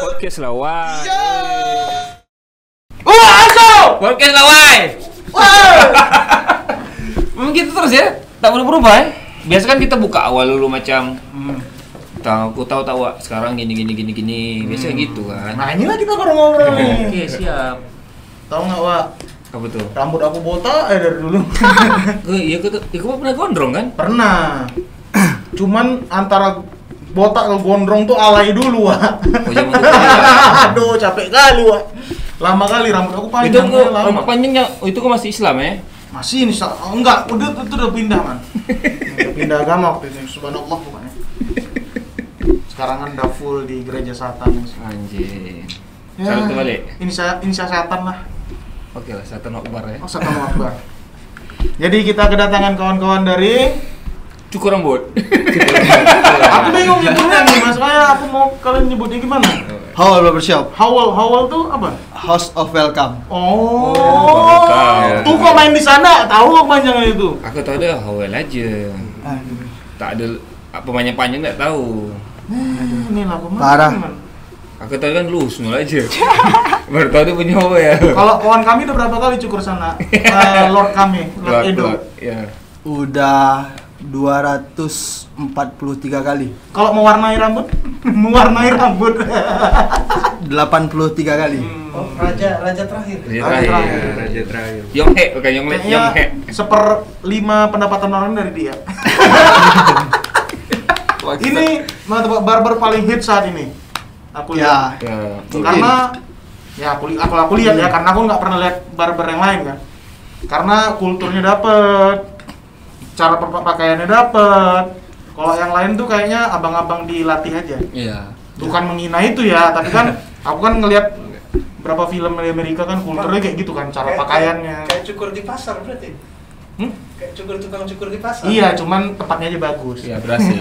Podcast lawai. Masuk! Podcast lawai. Memang gitu terus ya? Tak boleh berubah ya? Biasa kan kita buka awal dulu macam aku tahu sekarang gini. Biasanya gitu kan. Nah inilah kita baru ngobrol nih. Oke, siap. Tahu nggak, Wak? Apa tuh? Rambut aku botak dari dulu. Iya, aku pernah gondrong kan? Pernah. Cuman antara botak ke gondrong tuh alay dulu, Wak. Oh, zaman itu ya. Aduh, capek kali, Wak. Lama kali rambut aku Itu panjang. aku rambut panjangnya, itu kok masih Islam ya? Masih ini enggak, udah pindah, Man. Udah pindah agama waktu itu, subhanallah pokoknya. Sekarang kan udah full di gereja Satan. Anjir. Ya, Salut terbalik. Ini saya Satan lah. Oke lah, Satan Akbar ya. Oh, Satan Akbar. Jadi kita kedatangan kawan-kawan dari Cukur rambut. aku bingung nyebutnya nih, Mas. Kayak aku mau kalian nyebutnya gimana? Howell Barbershop, Howell tuh apa? House of Welcome. Oh, welcome. tuh kok main di sana, tahu kok panjangnya itu. Aku tahu dia Howell aja. Tak ada apa panjang nggak tahu. Ini lah pemain. Parah. Aku tahu kan lu semua aja. Baru tahu dia punya Howell. Kalau kawan kami udah berapa kali cukur sana? Lord kami, Lord Edo. Ya. Udah 243 kali. Kalau mewarnai rambut, mewarnai rambut. 83 kali. Oh, raja terakhir. Raja terakhir. Yonghe, bukan Yonghe. Kayaknya 1/5 pendapatan orang dari dia. Ini tempat barber paling hit saat ini. Aku lihat. Ya. Karena ya aku lihat ya, karena aku nggak pernah lihat barber yang lain kan. Karena kulturnya dapet, cara pakaiannya dapet. Kalau yang lain tuh kayaknya abang-abang dilatih aja. Iya. Bukan menghina itu ya, tapi kan aku kan ngelihat berapa film di Amerika kan kulturnya kayak gitu kan, cara pakaiannya. Kayak cukur di pasar berarti. Kayak tukang cukur di pasar. Iya, cuman tempatnya aja bagus. Iya, berhasil.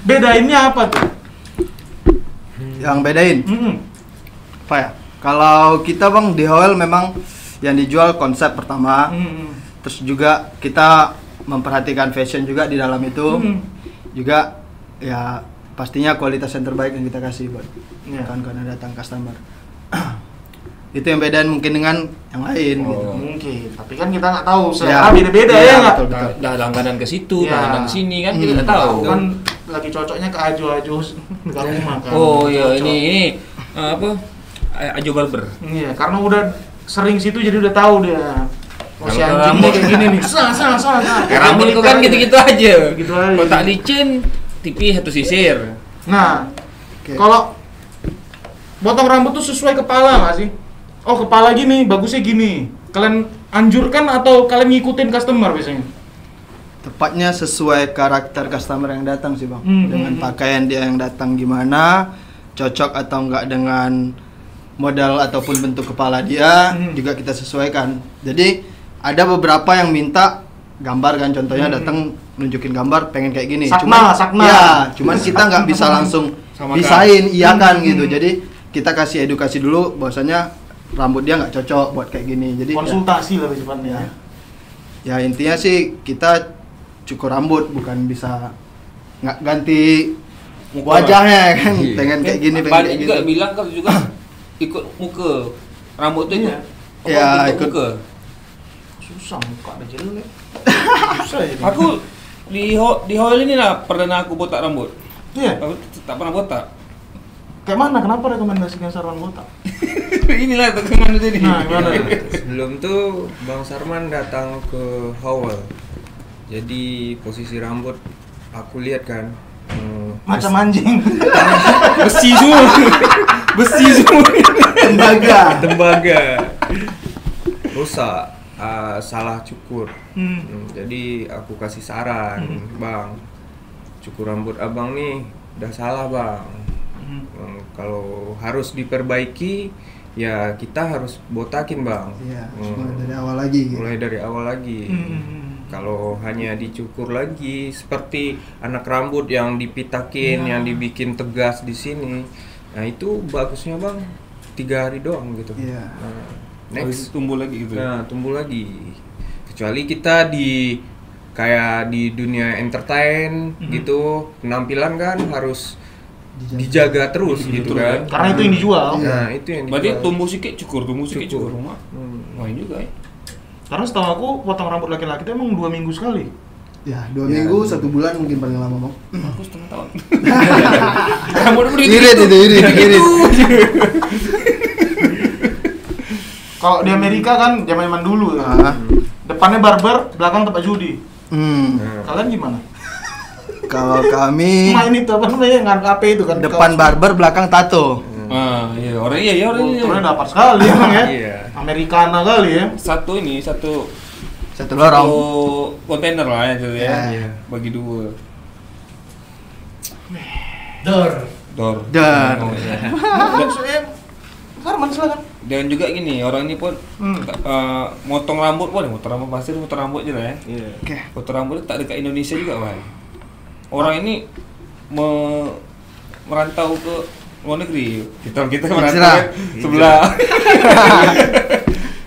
Bedainnya apa tuh? Yang bedain Mm-mm. apa ya? Kalau kita Bang di Howell memang yang dijual konsep pertama. Mm-mm. Terus juga kita memperhatikan fashion juga di dalam itu. Juga ya pastinya kualitas yang terbaik yang kita kasih buat Iya. kawan-kawan yang datang customer. Itu yang bedain mungkin dengan yang lain gitu. Mungkin, tapi kan kita nggak tahu, Ya. beda-beda Iya, ya nggak? betul. Dah langganan ke situ, Iya. langganan ke sini kan kita nggak tahu. Aku kan lagi cocoknya ke Ajo dekat rumah kan. Oh iya, Cocok. ini apa? Ajo Barber. Iya, karena udah sering situ jadi udah tahu dia. Oh, si Kalau anjing rambut- kayak gini nih. Sah. Rambut itu kan gitu-gitu aja. Gitu aja. Kalau tak licin, tipis satu sisir. Nah, Oke. kalau potong rambut tuh sesuai kepala nggak sih? Oh, kepala gini, bagusnya gini. Kalian anjurkan atau kalian ngikutin customer biasanya? Tepatnya sesuai karakter customer yang datang sih Bang. Dengan Hmm. pakaian dia yang datang gimana, cocok atau enggak dengan model ataupun bentuk kepala dia, juga kita sesuaikan. Jadi ada beberapa yang minta gambar kan, contohnya datang nunjukin gambar pengen kayak gini. Sakma. Ya, cuman kita nggak bisa langsung Samakan. desain, iya kan gitu. Jadi kita kasih edukasi dulu bahwasanya rambut dia nggak cocok buat kayak gini. Jadi Konsultasi lah sifatnya. ya intinya sih kita cukur rambut, bukan bisa nggak ganti wajahnya kan. Iya. Pengen kayak gini, pengen Balik kayak juga gitu. bilang kan juga ikut muka. Rambut tuh Iya. Ya, ikut. muka. Susah, muka ada jelek. Susah ya. Aku di Howell ini lah perdana aku botak rambut. Iya. Aku tak pernah botak. Kayak mana? Kenapa rekomendasikan Sarwan botak? Inilah teman tadi. Nah, gimana? Sebelum tuh Bang Sarman datang ke Howell. Jadi posisi rambut aku lihat kan Macam anjing. Besi semua. Besi semua. tembaga rusak, salah cukur. Jadi aku kasih saran, Bang, cukur rambut abang nih udah salah bang. Kalau harus diperbaiki ya kita harus botakin bang. Iya, mulai dari awal lagi. Mulai dari awal lagi. Kalau hanya dicukur lagi seperti anak rambut yang dipitakin, yang dibikin tegas di sini, nah itu bagusnya bang 3 hari doang gitu. Iya. Nah, next tumbuh lagi gitu. Nah, tumbuh lagi. Kecuali kita di kayak di dunia entertain gitu, penampilan kan harus dijaga terus gitu kan. Karena itu yang dijual. Nah, itu yang Berarti dijual. tumbuh sikit cukur rumah. Main juga ya. Karena setahu aku potong rambut laki-laki itu emang 2 minggu sekali. Ya, 2 minggu, 1 bulan mungkin paling lama bang. Aku setengah tahun. Rambut Irit itu, irit. Kalau di Amerika kan zaman dulu ya. Ah. Depannya barber, belakang tempat judi. Nah, Kalian gimana? Kalau kami Main itu apa namanya? Ngan apa itu kan? depan barber, belakang tato. Iya, orang iya. Kulturnya dapat sekali emang ya. Iya. Americana kali ya. Satu Satu lorong. kontainer lah itu ya. Iya. Bagi 2. Dor. Dor. Dan Oh, iya. Maksudnya Sarman silakan. Dan juga gini, orang ini pun motong rambut pasti motong rambut aja lah ya. Iya. oke. Potong rambut tak dekat Indonesia juga, Bang. Orang ini merantau ke luar negeri. Kita merantau Hijrah. kan sebelah.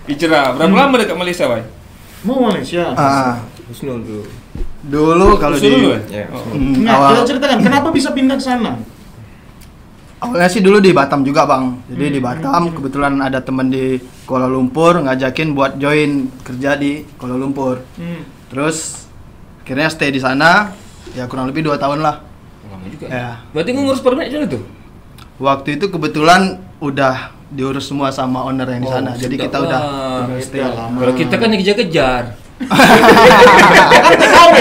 Hijrah. Berapa lama dekat Malaysia, Bang? Mau Malaysia. Husnul dulu. Dulu kalau Usul dulu, di ya? Ya, Oh. Husnul. Nah, awal kita ceritakan kenapa bisa pindah ke sana? awalnya sih dulu di Batam juga bang. Jadi di Batam kebetulan ada teman di Kuala Lumpur ngajakin buat join kerja di Kuala Lumpur. Terus akhirnya stay di sana ya kurang lebih 2 tahun lah. Lama juga. Ya. Berarti ngurus permit dulu tuh? Waktu itu kebetulan udah diurus semua sama owner yang di sana. Jadi kita udah stay. Kalau kita kan dikejar-kejar. Kan TKW,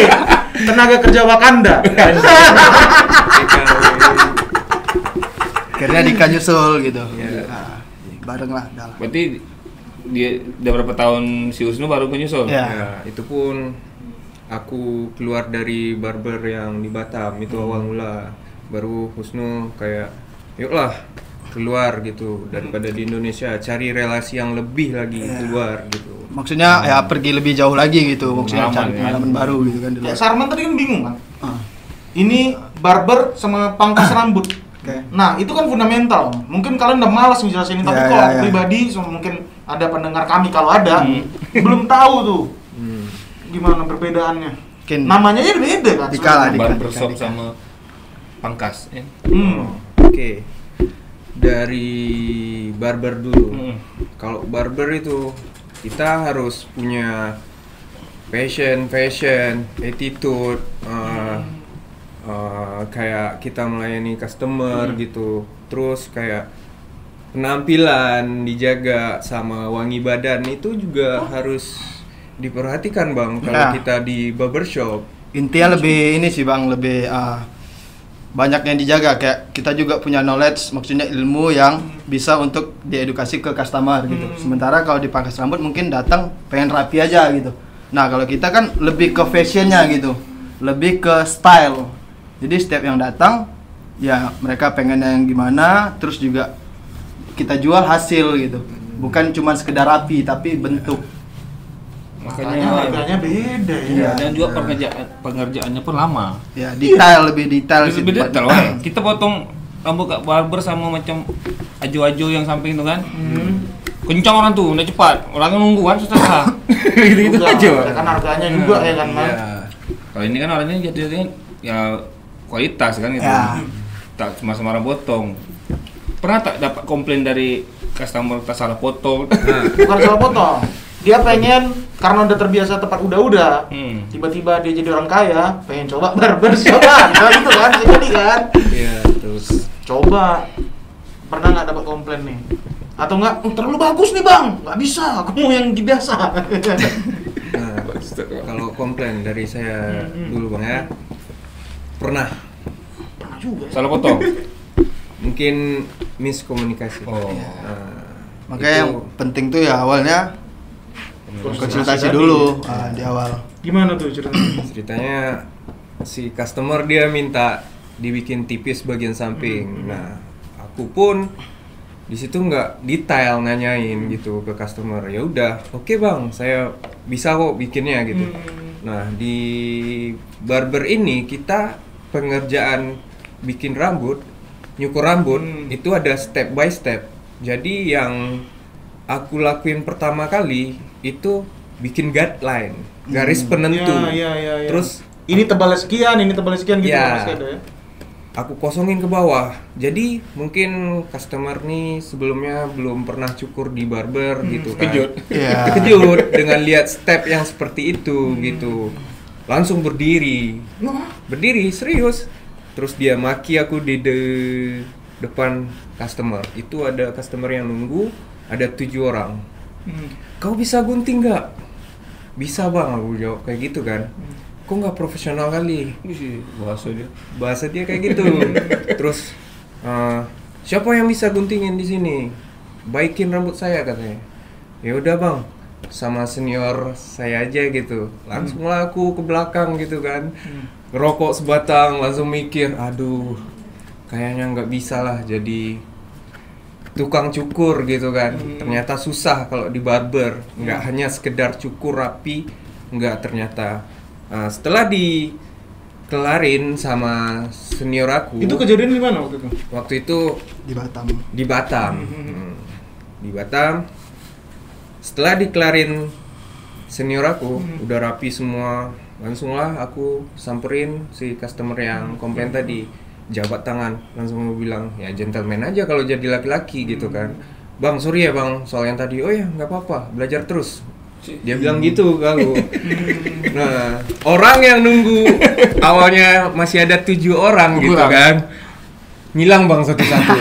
tenaga kerja Wakanda. Akhirnya Dika nyusul gitu. Iya. Nah, bareng lah, dah lah. Berarti dia udah berapa tahun si Husnu baru menyusul? Ya. Ya, itu pun aku keluar dari barber yang di Batam itu awal mula. Baru Husnu kayak yuklah keluar gitu daripada di Indonesia, cari relasi yang lebih lagi keluar gitu. Maksudnya ya pergi lebih jauh lagi gitu. Maksudnya Pengalaman, cari ya. pengalaman baru gitu kan di Ya, luar. Sarman tadi kan bingung kan. Ah, Ini barber sama pangkas rambut. Oke. Nah, itu kan fundamental. Mungkin kalian udah malas ngejelasin ini, tapi Ya, kalau ya, ya. pribadi mungkin ada pendengar kami kalau ada belum tahu tuh gimana perbedaannya. Mungkin Namanya aja beda kan. Dika lah, Dika. Barbershop sama pangkas. Ya. Oke. Dari barber dulu. Kalau barber itu kita harus punya passion, attitude, kayak kita melayani customer gitu. Terus kayak penampilan dijaga sama wangi badan itu juga harus diperhatikan bang kalau Ya. kita di barbershop. intinya lebih ini sih bang, lebih banyak yang dijaga. Kayak kita juga punya knowledge, maksudnya ilmu yang bisa untuk diedukasi ke customer gitu. Sementara kalau di pangkas rambut mungkin datang pengen rapi aja gitu. Nah kalau kita kan lebih ke fashionnya gitu, lebih ke style. Jadi setiap yang datang ya mereka pengen yang gimana, terus juga kita jual hasil gitu, bukan cuma sekedar rapi tapi bentuk. Makanya harganya beda ya. Iya. Dan juga pengerjaannya pun lama. Ya detail, lebih detail sih Lebih detail, tempatnya. Wak. Kita potong rambut kak barber sama macam aju-aju yang samping itu kan. Kencang orang tuh, udah cepat. Orangnya nunggu kan susah. Gitu-gitu Juga, aja. ya kan harganya juga ya kan, Bang. Iya. Kalau ini kan orangnya jatuhnya ya kualitas kan gitu. Ya. Tak cuma sembarang potong. Pernah tak dapat komplain dari customer tak salah potong? Bukan salah potong. Dia pengen karena udah terbiasa tempat udah-udah. Tiba-tiba dia jadi orang kaya, pengen coba barbershop kan. Nah, gitu kan, jadi kan. Iya, terus Coba. Pernah nggak dapat komplain nih? Atau nggak, terlalu bagus nih bang, nggak bisa, aku mau yang biasa. nah, kalau komplain dari saya dulu bang ya, pernah Pernah juga. Salah potong. mungkin miskomunikasi. Oh. Makanya yang penting tuh ya awalnya konsultasi dulu di awal. Gimana tuh ceritanya? Ceritanya si customer dia minta dibikin tipis bagian samping. Nah, aku pun di situ nggak detail nanyain gitu ke customer. Ya udah, oke bang, saya bisa kok bikinnya gitu. Nah, di barber ini kita pengerjaan bikin rambut, nyukur rambut itu ada step by step. Jadi yang aku lakuin pertama kali itu bikin guideline, garis penentu. Ya. Terus ini tebalnya sekian gitu Ya. pasti ada ya. aku kosongin ke bawah. Jadi mungkin customer nih sebelumnya belum pernah cukur di barber gitu kan. Kejut. Iya. Kejut dengan lihat step yang seperti itu gitu. Langsung berdiri serius. Terus dia maki aku di depan customer. Itu ada customer yang nunggu, ada 7 orang. Kau bisa gunting nggak? Bisa bang, aku jawab kayak gitu kan. Kok nggak profesional kali? Bahasa dia kayak gitu. Terus siapa yang bisa guntingin di sini? Baikin rambut saya katanya. Ya udah bang, sama senior saya aja gitu. Langsung lah aku ke belakang gitu kan. Ngerokok sebatang, langsung mikir, aduh, kayaknya nggak bisa lah jadi tukang cukur gitu kan. Ternyata susah kalau di barber, nggak hanya sekedar cukur rapi, nggak ternyata. Setelah dikelarin sama senior aku. Itu kejadian di mana waktu itu? Waktu itu Di Batam. di Batam. Di Batam. Setelah dikelarin senior aku, udah rapi semua. Langsunglah aku samperin si customer yang komplain tadi. Jabat tangan, langsung mau bilang, ya gentleman aja kalau jadi laki-laki gitu kan. Bang, sorry ya bang, soal yang tadi. Oh ya, nggak apa-apa, belajar terus. Dia bilang gitu ke aku. Nah, orang yang nunggu awalnya masih ada 7 orang gitu kan. Ngilang bang satu-satu.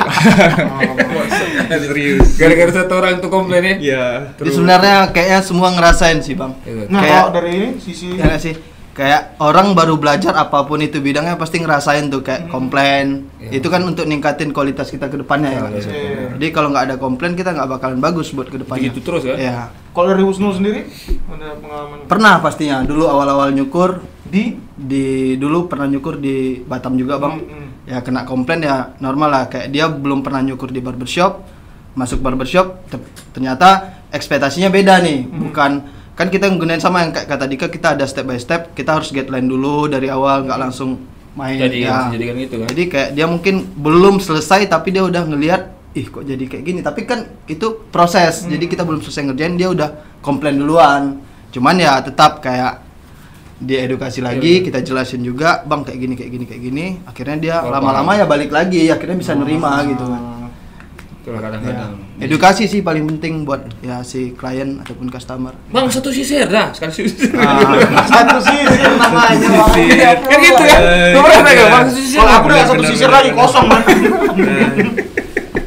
Serius. Gara-gara satu orang tuh komplain ya. Iya. Jadi sebenarnya kayaknya semua ngerasain sih bang. Nah, Kayak- kalau dari ini sisi Ya nggak sih? Kayak orang baru belajar apapun itu bidangnya pasti ngerasain tuh kayak komplain. Itu kan untuk ningkatin kualitas kita ke depannya ya. Pak? Iya. Jadi kalau nggak ada komplain kita nggak bakalan bagus buat ke depannya. Begitu terus kan? Ya. kalau dari Wisnu sendiri ada pengalaman Pernah pastinya. Dulu awal-awal nyukur di dulu pernah nyukur di Batam juga bang. Ya kena komplain ya normal lah. Kayak dia belum pernah nyukur di barbershop, masuk barbershop ternyata ekspektasinya beda nih. Bukan kan kita gunain sama yang kayak kata Dika, kita ada step by step, kita harus guideline dulu dari awal, nggak langsung main. Jadi ya. jadikan gitu kan. Jadi kayak dia mungkin belum selesai tapi dia udah ngelihat, ih kok jadi kayak gini. Tapi kan itu proses. Jadi kita belum selesai ngerjain dia udah komplain duluan. Cuman ya tetap kayak diedukasi lagi, kita jelasin juga, bang kayak gini kayak gini kayak gini. Akhirnya dia lama-lama ya balik lagi, akhirnya bisa nerima gitu kan. Itulah Ya. kadang-kadang. Edukasi sih paling penting buat ya si klien ataupun customer. Bang, satu sisir dah, sekali sisir. satu sisir namanya Bang. Kan gitu kan? Lu pernah nggak bang satu sisir? Kalau aku udah satu sisir lagi kosong man.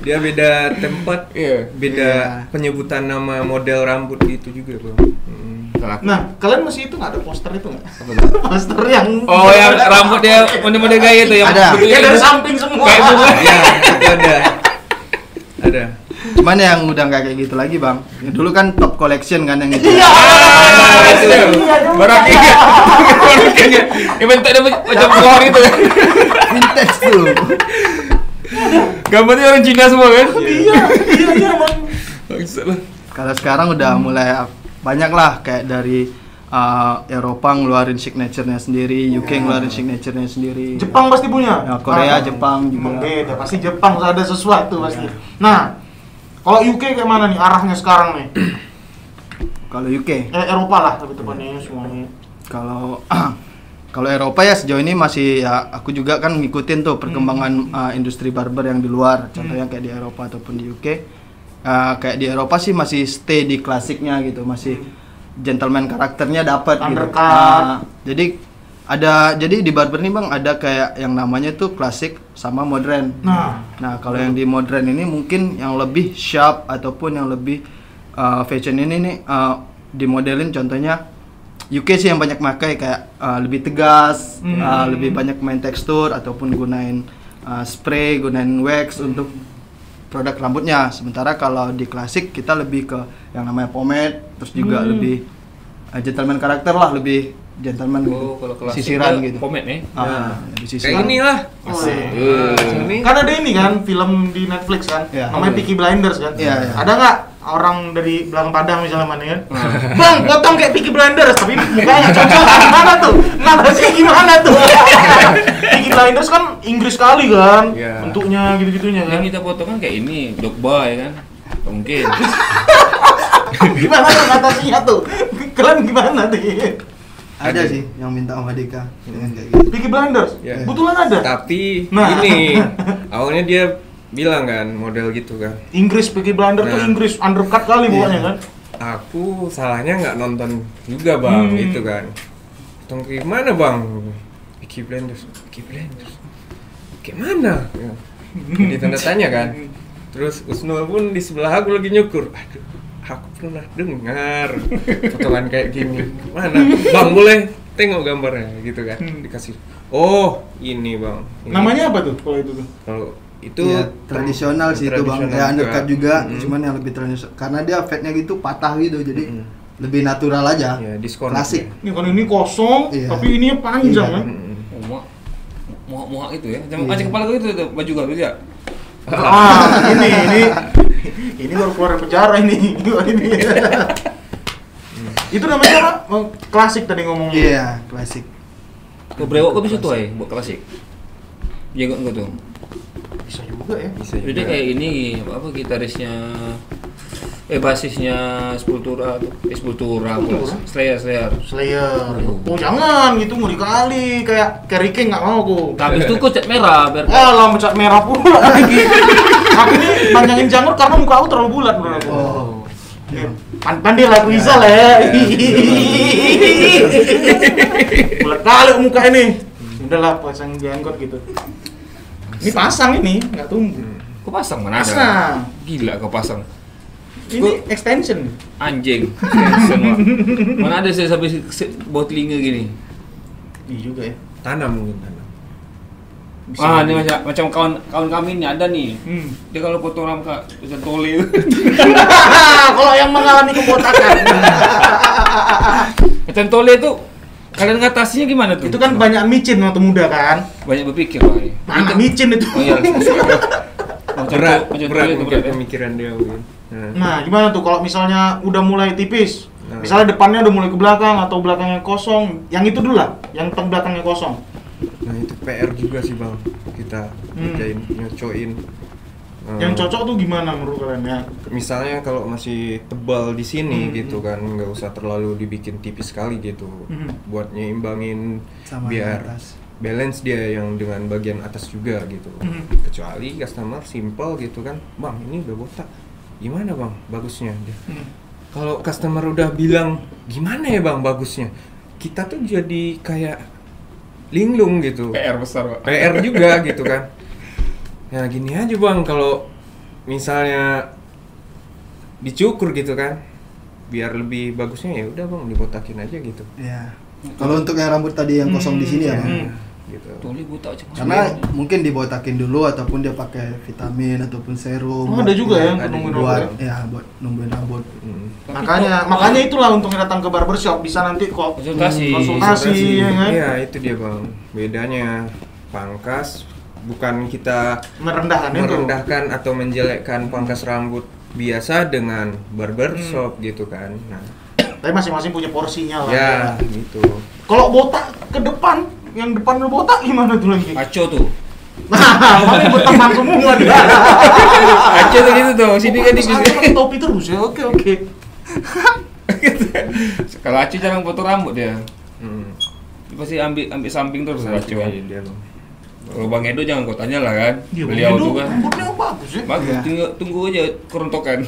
Dia beda tempat, Iya. beda Iya. penyebutan nama model rambut gitu juga bang. Nah, kalian masih itu nggak ada poster itu nggak? Poster yang Oh, yang rambut dia model-model gaya itu yang Ada. bentuknya ya dari gitu. samping semua. Kayak bunga. Ya, itu ada. Cuman yang udah nggak kayak gitu lagi bang. Ya, dulu kan top collection kan yang itu. Iya. Ah, itu. Baraknya. Baraknya. Yang bentuk dia macam pohon itu. Vintage tuh. Gambarnya orang Cina semua kan? Iya Bang. Bangsat lah. Kalau sekarang udah mulai banyak lah kayak dari Eropa ngeluarin signature-nya sendiri, UK ngeluarin signature-nya sendiri. Jepang pasti punya. Ya, Korea, Ah, Jepang juga. Beda, pasti Jepang ada sesuatu pasti. Nah, kalau UK kayak mana nih arahnya sekarang nih? Kalau UK, Eropa lah lebih tepatnya semuanya. kalau kalau Eropa ya sejauh ini masih ya aku juga kan ngikutin tuh perkembangan industri barber yang di luar. Contohnya kayak di Eropa ataupun di UK. Kayak di Eropa sih masih stay di klasiknya gitu, masih gentleman karakternya dapat gitu. Undercut. Jadi di barber nih bang ada kayak yang namanya tuh klasik sama modern. Nah kalau yang di modern ini mungkin yang lebih sharp ataupun yang lebih fashion ini nih dimodelin contohnya UK sih yang banyak pakai kayak lebih tegas, lebih banyak main tekstur ataupun gunain spray, gunain wax untuk produk rambutnya. Sementara kalau di klasik kita lebih ke yang namanya pomade, terus juga lebih gentleman karakter lah, lebih gentleman gitu. Oh, kalau klasik sisiran dia gitu. pomade nih. Di Kayak sisiran. inilah. Ini Kan ada ini kan film di Netflix kan, Iya. namanya Peaky Blinders kan. Iya, iya. Ada nggak orang dari Belang Padang misalnya mana kan? Bang, potong kayak Peaky Blinders, tapi mukanya cocok gimana tuh? Narasinya gimana tuh? Peaky Blinders kan Inggris sekali kan, Iya. bentuknya gitu-gitunya kan. yang kita foto kan kayak ini, Drogba ya kan? Nggak mungkin. Gimana tuh narasinya tuh? Kalian gimana tuh? Ada sih yang minta sama Dika dengan kayak gitu. Peaky Blinders, Ya. kebetulan ada. Tapi Nah. ini awalnya dia bilang kan model gitu kan. Inggris Peaky Blinders tuh Nah. Inggris undercut kali pokoknya kan. Aku salahnya nggak nonton juga bang, gitu kan. Nonton gimana bang? Peaky Blinders. Gimana? Ya. Jadi tanda tanya kan. Terus Usnul pun di sebelah aku lagi nyukur. Aduh, aku pernah dengar potongan kayak gini. Mana? Bang boleh tengok gambarnya gitu kan. Dikasih. Oh ini bang. Ini. Namanya apa tuh kalau itu tuh? Kalau itu Iya, tradisional sih itu bang, tradisional ya undercut juga, Mm-mm. cuman yang lebih tradisional karena dia fatnya gitu patah gitu, jadi Mm-mm. lebih natural aja, Ya, diskon klasik. Ini kan ini kosong, Iya. tapi ininya panjang Iya. kan. Muak itu ya. Iya. Macam kepala gue itu baju gak bisa. Ini baru keluar dari penjara ini. Ini. Itu namanya apa? Oh, klasik tadi ngomong. Iya, klasik. Kau brewok kau bisa tuh buat klasik. Jago enggak tuh? Bisa juga ya. Bisa Jadi juga. kayak ini apa gitarisnya basisnya Sepultura pula. Slayer. Slayer. Oh jangan gitu, ngeri kali. Kayak Kerry King nggak mau aku. Habis itu kau cat merah biar Lah mencat merah pula lagi. Aku ini panjangin jangur karena muka aku terlalu bulat menurut aku. Oh. Pandai lah bisa lah ya. Bulat kali muka ini. Udahlah pasang janggut gitu. Ini pasang ini, nggak tumbuh. kau pasang mana ada? Pasang. Gila kau pasang. Ini extension. Anjing. Extension, Wak. Mana ada saya sampai bau telinga gini. Iya juga ya. Tanam mungkin tanam. Ini macam kawan kami ini ada nih. Dia kalau potong rambut macam tole. Kalau yang mengalami kebotakan. Macam tole itu kalian ngatasinya gimana tuh? Itu kan banyak micin waktu muda kan. banyak berpikir Pak. Mana micin itu. Oh iya. Macam Berat tole itu mungkin berat, ya. pemikiran dia mungkin. Nah, gimana tuh kalau misalnya udah mulai tipis? Nah. Misalnya depannya udah mulai ke belakang atau belakangnya kosong. Yang itu dulu lah, yang belakangnya kosong. Nah itu PR juga sih bang, kita kerjain, nyocoin. Yang cocok tuh gimana menurut kalian ya? Misalnya kalau masih tebal di sini gitu kan, nggak usah terlalu dibikin tipis sekali gitu, buat nyimbangin Sama biar yang atas. balance dia yang dengan bagian atas juga gitu. Kecuali customer simple gitu kan, bang ini udah botak, gimana bang bagusnya? Kalau customer udah bilang gimana ya bang bagusnya, kita tuh jadi kayak linglung gitu. PR besar Pak. PR juga gitu kan. Ya gini aja bang, kalau misalnya dicukur gitu kan, biar lebih bagusnya ya udah bang dibotakin aja gitu. Iya. Kalau untuk yang rambut tadi yang kosong di sini ya bang, Gitu. Tole buta aja. karena mungkin dibotakin dulu ataupun dia pakai vitamin ataupun serum. Oh, ada juga ya Ada nungguin buat rambut. ya buat numbuhin rambut. Makanya itulah untuk datang ke barbershop bisa nanti kok Konsultasi. ya kan? Iya itu dia bang, bedanya pangkas bukan kita merendahkan atau menjelekkan pangkas rambut biasa dengan barbershop gitu kan. Nah, Tapi masing-masing punya porsinya lah. ya gitu. Kalau botak ke depan, yang depan udah botak gimana tuh lagi? Maco tuh. Nah, paling berteman semua dia. Maco tuh gitu tuh. Sini kan di pakai topi terus ya. Oke. Kalau Aci jarang potong rambut dia. Hmm. Dia pasti ambil samping terus Nah, Aci. itu aja dia bang. Kalau Bang Edo jangan kau tanya lah kan. Dia Beliau begitu, tuh kan. rambutnya bagus ya. Bagus, Iya. tunggu aja kerontokan.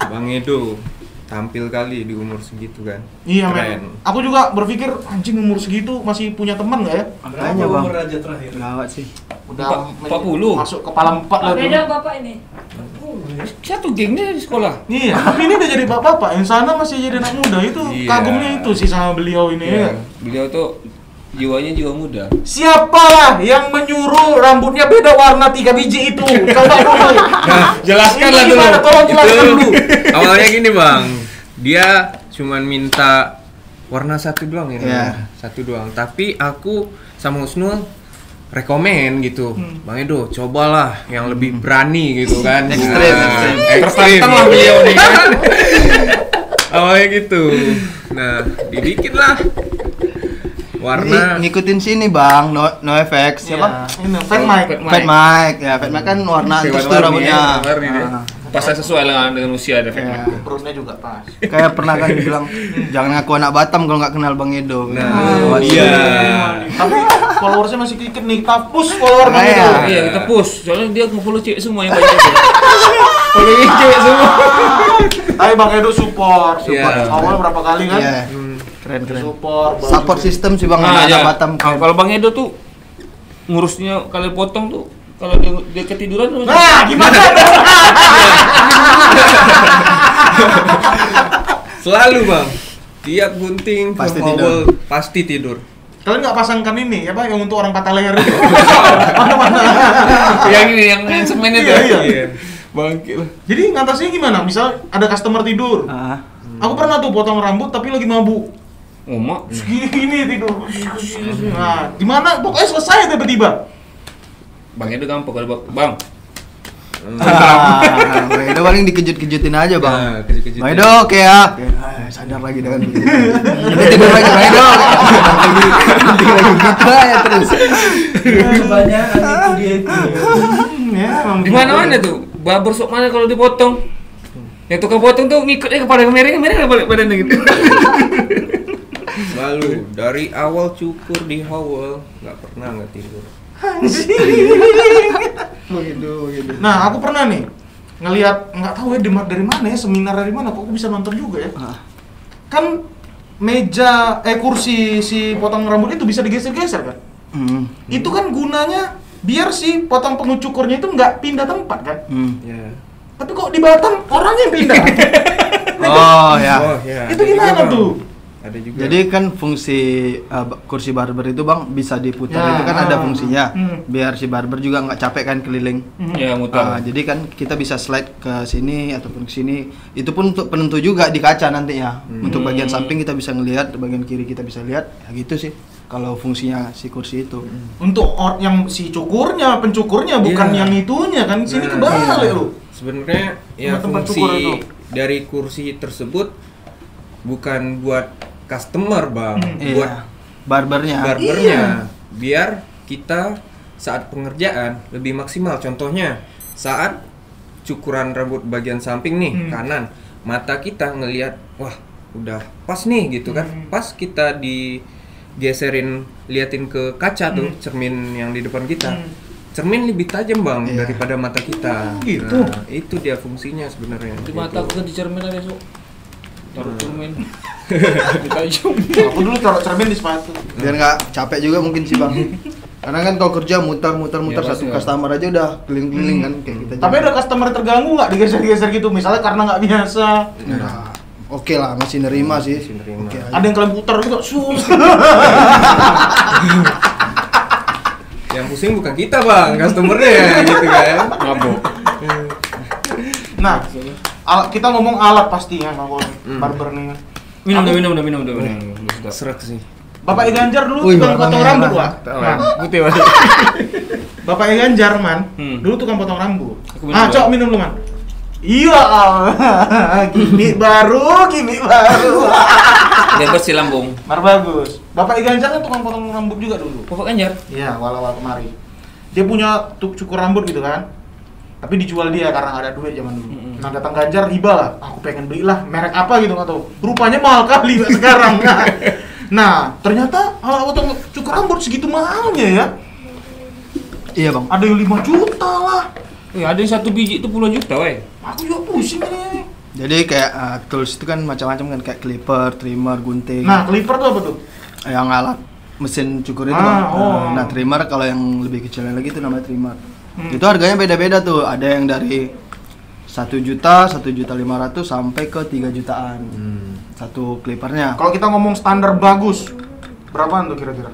Bang Edo tampil kali di umur segitu kan. Iya Keren. men. Aku juga berpikir anjing umur segitu masih punya teman nggak ya? Makanya bang. Umur aja terakhir. Gawat sih. Udah 40. masuk kepala 4 lah. Beda tuh. bapak ini. Satu gengnya di sekolah. Iya, tapi ini udah jadi bapak-bapak. Yang sana masih jadi anak muda. Itu Iya. kagumnya itu sih sama beliau ini. Iya. Ya. Beliau tuh jiwanya jiwa muda. Siapa yang menyuruh rambutnya beda warna 3 biji itu? Coba dulu. Nah, Jelaskanlah Ini dulu. gimana? Tolong jelaskan dulu. Awalnya gini bang, dia cuman minta warna satu doang ya, Iya. satu doang. Tapi aku sama Husnul rekomen gitu, Bang Edo cobalah yang lebih berani gitu kan. Ekstrim. Tertantang lah beliau nih kan. Awalnya gitu. Nah, dibikin lah warna. Ngikutin sini bang, no effects. Siapa? Iya, ini fan mic. Fat Mike, ya Fat Mike kan warna terus tuh Warna-warni rambutnya. ya, warna-warni dia. Ah. Pas sesuai dengan usia ada efeknya. Kayak, Perutnya juga pas. kayak pernah kan dibilang jangan ngaku anak Batam kalau nggak kenal Bang Edo. Nah, iya. Tapi followersnya masih dikit nih, kita push follower Bang Iya. Edo. Iya, kita push. Soalnya dia nge-follow cewek semua yang banyak. Follow cewek semua. Tapi Bang Edo support. Iya. Awal berapa kali kan? Iya. Keren. Support. Support system sih Bang Nah, anak ya. Batam. Kalau Bang Edo tuh ngurusnya kali potong tuh kalau dia ketiduran tuh Nah, gimana? Selalu bang, tiap gunting Pasti from tidur. awal, pasti tidur. Kalian nggak pasangkan ini apa yang untuk orang patah leher itu? yang ini yang semen itu. Iya. Bangkit lah. Jadi ngatasinya gimana? Misal ada customer tidur. Ah. Aku pernah tuh potong rambut tapi lagi mabuk. Oh, mak. Segini tidur. Nah, gimana? Pokoknya selesai tiba-tiba. Bang Edo gampang kalau Bang. Bang Edo paling dikejut-kejutin aja Bang. Nah, kejut-kejutin. Bang Edo oke ya. Sadar lagi dengan begitu. Jadi tidur lagi Bang Edo. Tidur lagi gitu aja terus. Kebanyakan itu dia itu. Ya, emang Di mana-mana tuh. Barber shop mana kalau dipotong. Yang tukang potong tuh ngikutnya kepada mereka balik badannya gitu. Selalu dari awal cukur di awal nggak pernah nggak tidur. Begitu. Nah, aku pernah nih ngelihat nggak tahu ya dari mana ya, seminar dari mana kok aku bisa nonton juga ya. Kan meja kursi si potong rambut itu bisa digeser-geser kan? Itu kan gunanya biar si potong pengucukurnya itu nggak pindah tempat kan? Ya. Tapi kok di Batam orangnya yang pindah? Oh ya. Oh ya. Itu ada gimana juga, Bang. tuh? Ada juga. Jadi kan fungsi kursi barber itu Bang bisa diputar Ya, itu kan ada fungsinya hmm. biar si barber juga nggak capek kan keliling. Ya mutar. Jadi kan kita bisa slide ke sini ataupun ke sini. Itu pun untuk penentu juga di kaca nantinya. Untuk bagian samping kita bisa ngelihat, bagian kiri kita bisa lihat. Ya gitu sih. Kalau fungsinya si kursi itu. Untuk yang si cukurnya, pencukurnya bukan Iya. yang itunya kan sini Nah, kebalik lu. Sebenarnya ya Tempat fungsi cukur itu. dari kursi tersebut bukan buat customer bang, buat Iya. Barbernya. barbernya, biar kita saat pengerjaan lebih maksimal. Contohnya saat cukuran rambut bagian samping nih kanan, mata kita ngelihat wah udah pas nih gitu kan, pas kita digeserin liatin ke kaca tuh cermin yang di depan kita. Cermin lebih tajam bang Iya. daripada mata kita. Gitu. Nah, itu dia fungsinya sebenarnya. Di mata aku kan di cermin ada sok. Taruh cermin. Aku dulu taruh cermin di sepatu. Biar nggak capek juga mungkin sih Bang. Karena kan kalau kerja muter-muter Ya, satu pasti. customer aja udah keliling-keliling kan kayak kita. Tapi ada customer terganggu nggak digeser-geser gitu? Misalnya karena nggak biasa. Nah, oke lah masih nerima sih. Masih nerima. Oke aja. Ada yang kalian putar gitu, sus. Yang pusing bukan kita bang, customernya gitu kan. Mabuk. Nah, kita ngomong alat pastinya kalau barber nih. Minum Aku- dah, minum. Sudah. Serak sih. Bapak Ganjar dulu Wih, tukang potong warnanya rambut, merah. Wak. Tahu Nah, ya. Putih Mas. Bapak Ganjar, Man, dulu tukang potong rambut. Aku minum dulu. Cok minum lu, Man. Iya, gimmick baru. Dia bersih lambung. Mar bagus. Bapak Ganjar kan tukang potong rambut juga dulu. Bapak Ganjar. Iya, awal-awal kemari. Dia punya cukur rambut gitu kan. Tapi dijual dia karena nggak ada duit zaman dulu. Nah, datang Ganjar riba lah. Aku pengen beli lah merek apa gitu nggak tahu. Rupanya mahal kali sekarang. Nah, ternyata alat potong cukur rambut segitu mahalnya ya. Iya Bang. Ada yang 5 juta lah. Ada yang satu biji itu puluhan juta, weh. Aku juga pusing ini. Jadi kayak tools itu kan macam-macam kan kayak clipper, trimmer, gunting. Nah, clipper tuh apa tuh? Yang alat mesin cukur itu Ah, Bang. oh. Nah, trimmer kalau yang lebih kecilnya lagi itu namanya trimmer. Itu harganya beda-beda tuh. Ada yang dari 1 juta, 1.500.000 sampai ke 3 jutaan. Satu clippernya. Kalau kita ngomong standar bagus, berapaan tuh kira-kira?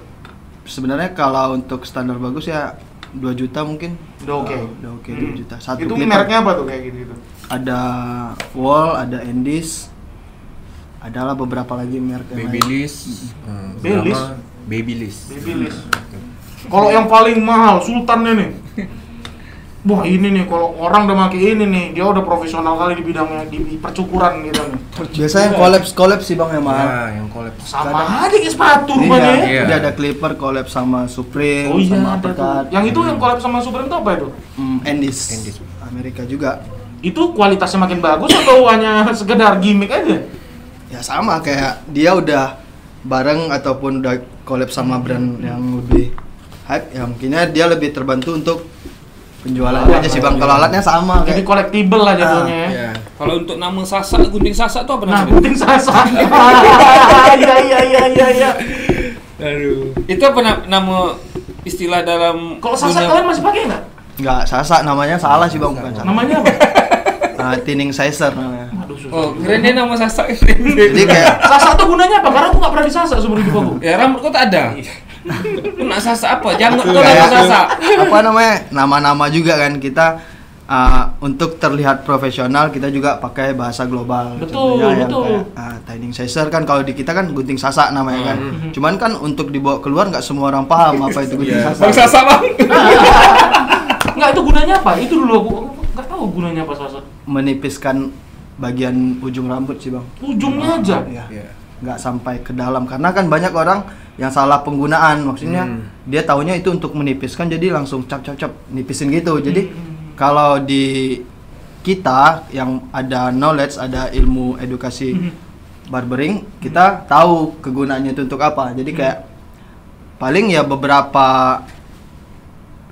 Sebenarnya kalau untuk standar bagus ya 2 juta mungkin. Udah oke. Udah oke 2 juta. Satu Itu clipper. mereknya apa tuh kayak gitu? Ada Wall, ada Endis. Adalah beberapa lagi merek yang lain. Babyliss. Babyliss? Babyliss. Babyliss. Kalau yang paling mahal Sultannya nih. Wah, ini nih kalau orang udah pakai ini nih, dia udah profesional kali di bidangnya di percukuran gitu nih. Biasanya collab sih Bang yang mahal. Nah, yang collab. Sama aja kayak sepatu rupanya ya. Iya. Dia ada clipper collab sama Supreme, Oh iya, sama ada tuh. Uppercut. Yang itu yang collab sama Supreme itu apa itu? Endis. Endis. Amerika juga. Itu kualitasnya makin bagus atau hanya sekedar gimmick aja? Ya sama kayak dia udah bareng ataupun udah collab sama brand yang lebih hype, ya mungkinnya dia lebih terbantu untuk penjualan aja sih bang. Kalau alatnya sama Jadi kayak collectible lah jatuhnya ya. Ya. Kalau untuk nama Sasa, gunting Sasa tuh apa Nah, namanya? gunting sasa. Iya. Aduh. Itu apa nama istilah dalam Kalau sasa dunia- kalian masih pakai nggak? nggak Sasa namanya, salah sih bang, bukan Sasa. Namanya apa? Thinning sizer namanya. Aduh, susah. Oh, keren dia nama Sasa. Jadi kayak Sasa tuh gunanya apa? Karena aku nggak pernah disasa seumur hidup aku. Ya rambut kau tak ada. Kau nak Sasa apa? Jangan kau nama Sasa. apa namanya, nama-nama juga kan kita untuk terlihat profesional, kita juga pakai bahasa global. Betul, Contohnya yang betul. kayak thinning sizer kan, kalau di kita kan gunting Sasa namanya kan. Cuman kan untuk dibawa keluar nggak semua orang paham apa itu gunting Iya. Sasa. Bang Sasa bang. Nggak, itu gunanya apa? Itu dulu aku nggak tahu gunanya apa sasa. Menipiskan bagian ujung rambut sih bang. Ujungnya aja. Ya. Ya. Nggak sampai ke dalam, karena kan banyak orang yang salah penggunaan, maksudnya dia taunya itu untuk menipiskan jadi langsung cap nipisin gitu. Jadi kalau di kita yang ada knowledge, ada ilmu edukasi barbering, kita tahu kegunaannya itu untuk apa. Jadi kayak paling ya beberapa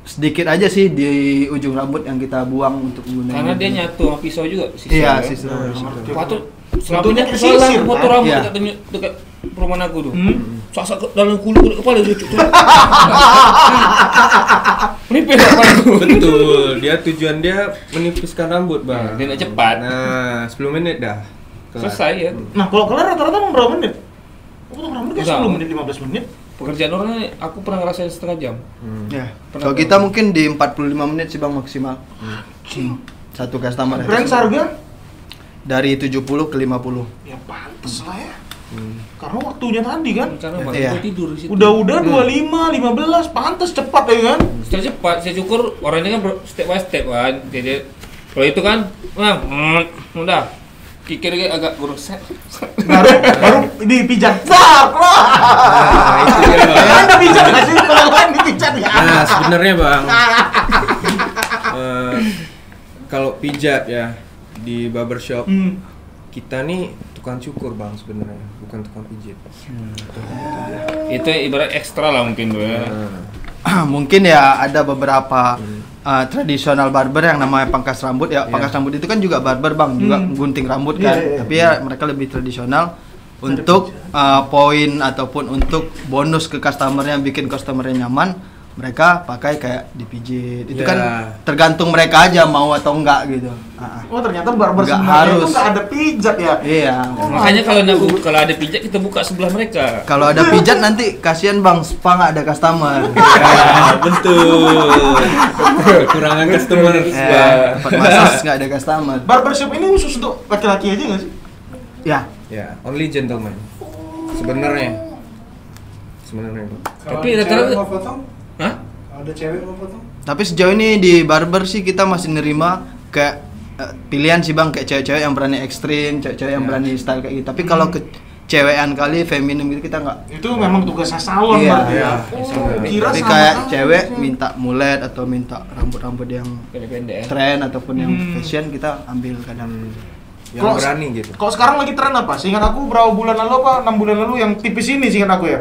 sedikit aja sih di ujung rambut yang kita buang untuk menggunakan. Karena dia nyatu sama pisau juga. Iya, ya. sisir. Waktu Bentuknya selamanya kayak pisau lah sisir, potong kan? rambut Iya. dekat perumahan aku tuh. Sasa ke dalam kulit kepala dia cucuk. Menipis kepala aku. Betul, dia tujuan dia menipiskan rambut, Bang. Dia nak cepat. Nah, 10 menit dah. Kelar. Selesai ya. Nah, kalau kalian rata-rata mau berapa menit? Aku potong rambut kayak Enggak. 10 menit, 15 menit. Pekerjaan orang ini aku pernah ngerasain setengah jam. Ya. Pernah Kalau tahu. kita mungkin di 45 menit sih bang maksimal. Satu customer. Range harga? Dari 70 ke 50. Ya pantes lah ya. Karena waktunya tadi kan. Karena bang, Iya. aku tidur di situ. Udah 25, 15, pantes cepat ya kan? Setelah cepat, saya syukur orang ini kan step by step kan. Jadi kalau itu kan, udah kikir agak goroset. Baru dipijat. Bar lah. Nah, itu dia, Bang. Anda pijat nggak sih? Kalau kalian dipijat ya? Nah, sebenarnya, Bang, kalau pijat ya di barbershop, kita nih tukang cukur, Bang, sebenarnya, bukan tukang pijit. Itu ibarat ekstra lah mungkin tuh ya. Mungkin ya ada beberapa tradisional barber yang namanya pangkas rambut ya. Pangkas rambut itu kan juga barber bang, juga gunting rambut kan. Iya, iya. Tapi ya mereka lebih tradisional untuk poin ataupun untuk bonus ke customernya, bikin customernya nyaman. Mereka pakai kayak dipijit. Itu Ya. kan tergantung mereka aja mau atau enggak gitu. Oh ternyata barber Nggak sebenarnya itu harus. nggak ada pijat ya? Iya. Makanya kalau ada pijat kita buka sebelah mereka. Kalau ada pijat nanti kasihan bang, spa nggak ada customer. Ya, betul. Kekurangan customer. Tempat massage nggak ada customer. Barbershop ini khusus untuk laki-laki aja nggak sih? Ya. Ya, only gentleman. Sebenarnya, Bang. Tapi ada rata-rata- cewek mau potong? Hah? Kalau ada cewek mau potong? Tapi sejauh ini di barber sih kita masih nerima kayak pilihan sih bang, kayak cewek-cewek yang berani ekstrim, cewek-cewek yang berani style kayak gitu. Tapi kalau ke cewekan kali feminim gitu kita nggak. Itu memang tugasnya salon Iya, berarti ya. iya. Oh, kira Tapi sama kayak aja. cewek minta mulet atau minta rambut-rambut yang Pendek-pendek ya. tren ataupun yang fashion kita ambil kadang. Yang Kalau- berani gitu. Kalau sekarang lagi tren apa? Seingat aku berapa bulan lalu apa 6 bulan lalu yang tipis ini seingat aku ya.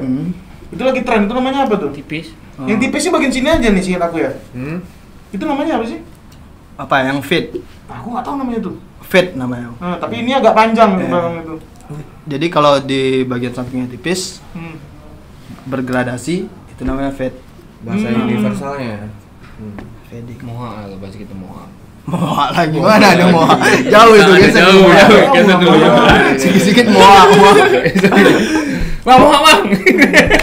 Itu lagi tren, itu namanya apa tuh? Tipis. Yang tipis sih bagian sini aja nih seingat aku ya. Itu namanya apa sih? Apa yang fit? Aku nggak tahu namanya tuh. Fit namanya. Nah, tapi ini agak panjang Iya. belakang itu. Jadi kalau di bagian sampingnya tipis, Hmm. bergradasi, itu namanya fit. Bahasa universalnya. Fading. Moha lah bahasa kita moha. Moa lagi mana ada moa? Jauh itu Ada geser jauh, moa. jauh, geser dulu. Sikit-sikit moa. Bang moha bang.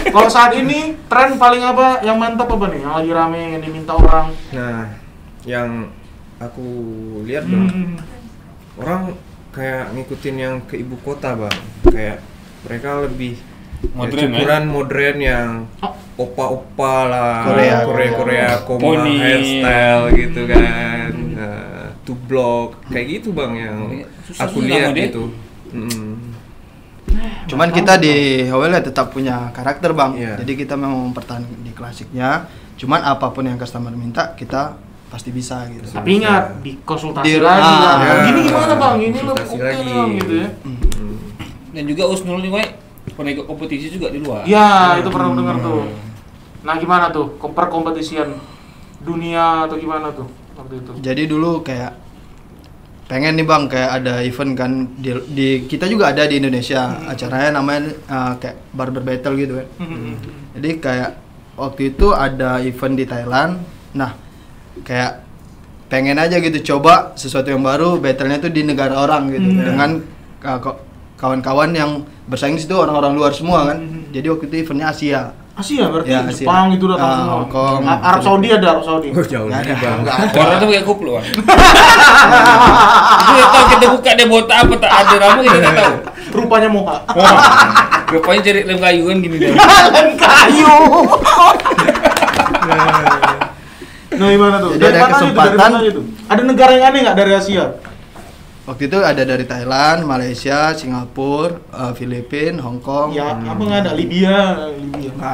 Kalau saat ini tren paling apa yang mantap apa nih? Yang lagi rame yang diminta orang. Nah, yang aku lihat Bang, orang kayak ngikutin yang ke ibu kota, Bang. Kayak mereka lebih Modern, cukuran modern yang opa-opa lah, Korea. Korea, koma Pony. hairstyle gitu kan. Two block kayak gitu, Bang, yang Susah aku sih lihat nama dia. gitu. Cuman kita di HWL tetap punya karakter bang. Iya. Jadi kita memang mempertahankan di klasiknya. Cuman apapun yang customer minta kita pasti bisa gitu. Tapi ingat dikonsultasi Di- lagi lah. ya. Gini gimana bang? Ini lo Konsultasi oke lagi. bang gitu ya. Dan juga Usnul nih, Wai, pernah ikut kompetisi juga di luar. Ya itu pernah dengar tuh. Nah gimana tuh perkompetisian dunia atau gimana tuh waktu itu? Jadi dulu kayak pengen nih bang kayak ada event kan di kita juga ada di Indonesia acaranya namanya kayak barber battle gitu kan. Jadi kayak waktu itu ada event di Thailand. Nah kayak pengen aja gitu coba sesuatu yang baru, battlenya tuh di negara orang gitu dengan kawan-kawan yang bersaing di situ orang-orang luar semua kan. Jadi waktu itu eventnya Asia. Asia berarti Ya, Asia. Jepang itu datang semua. Hong Kong. Arab Saudi ada Arab Saudi. Oh, jauh Nggak nih ada. bang. Orang tuh pakai kuplu, Wai. Itu tahu kita buka dia botak apa tak ada rambut kita nggak tahu. Rupanya moha. Wah, rupanya cari lem kayu kan gini dia. Lem kayu. Nah gimana tuh? Jadi Dari ada mana aja tuh? Dari kesempatan. mana aja tuh? Ada negara yang aneh nggak dari Asia? Waktu itu ada dari Thailand, Malaysia, Singapura, Filipina, Hong Kong. Ya apa nggak ada Libya?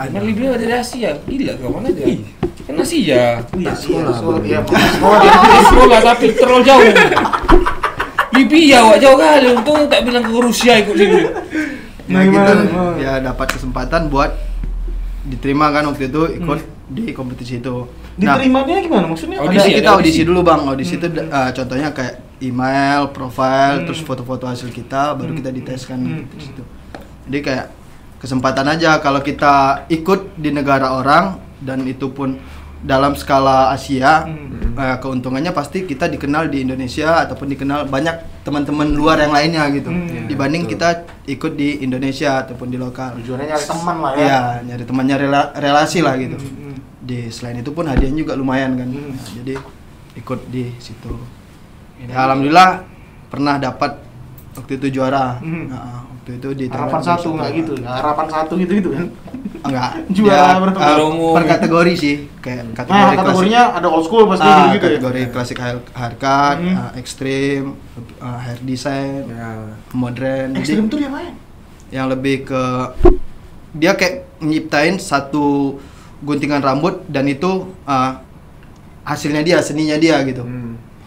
Emang Libya dari Asia, gila kau mana dia? Kan Asia. Iya sekolah, Bang. Iya, Sekolah tapi terlalu jauh. Libya, wak jauh kali. Untung tak bilang ke Rusia ikut sini. Nah Nah, gitu, gimana? ya dapat kesempatan buat diterima kan waktu itu ikut di kompetisi itu. Nah, Diterimanya gimana? Maksudnya? Audisi, kita ada audisi audisi. dulu bang, audisi itu contohnya kayak email, profile, terus foto-foto hasil kita, baru kita diteskan di situ. Jadi kayak kesempatan aja kalau kita ikut di negara orang dan itu pun dalam skala Asia, keuntungannya pasti kita dikenal di Indonesia ataupun dikenal banyak teman-teman luar yang lainnya gitu. Dibanding betul. kita ikut di Indonesia ataupun di lokal. Tujuannya nyari teman lah ya. Iya, nyari temannya relasi lah gitu. Selain itu pun hadiahnya juga lumayan kan. Nah, jadi ikut di situ. Ya, alhamdulillah pernah dapat waktu itu juara. Nah, waktu itu di Harapan Thailand satu nggak gitu? Harapan satu gitu kan? Enggak. Juara Dia, bertemu. Umum. per kategori sih, kayak Nah kategori kategorinya ada old school pasti klasik. gitu ya. Kategori klasik haircut, ekstrim, hair design, Ya. modern. Ekstrim Jadi tuh dia main. yang lebih ke dia kayak nyiptain satu guntingan rambut dan itu hasilnya dia, seninya dia gitu.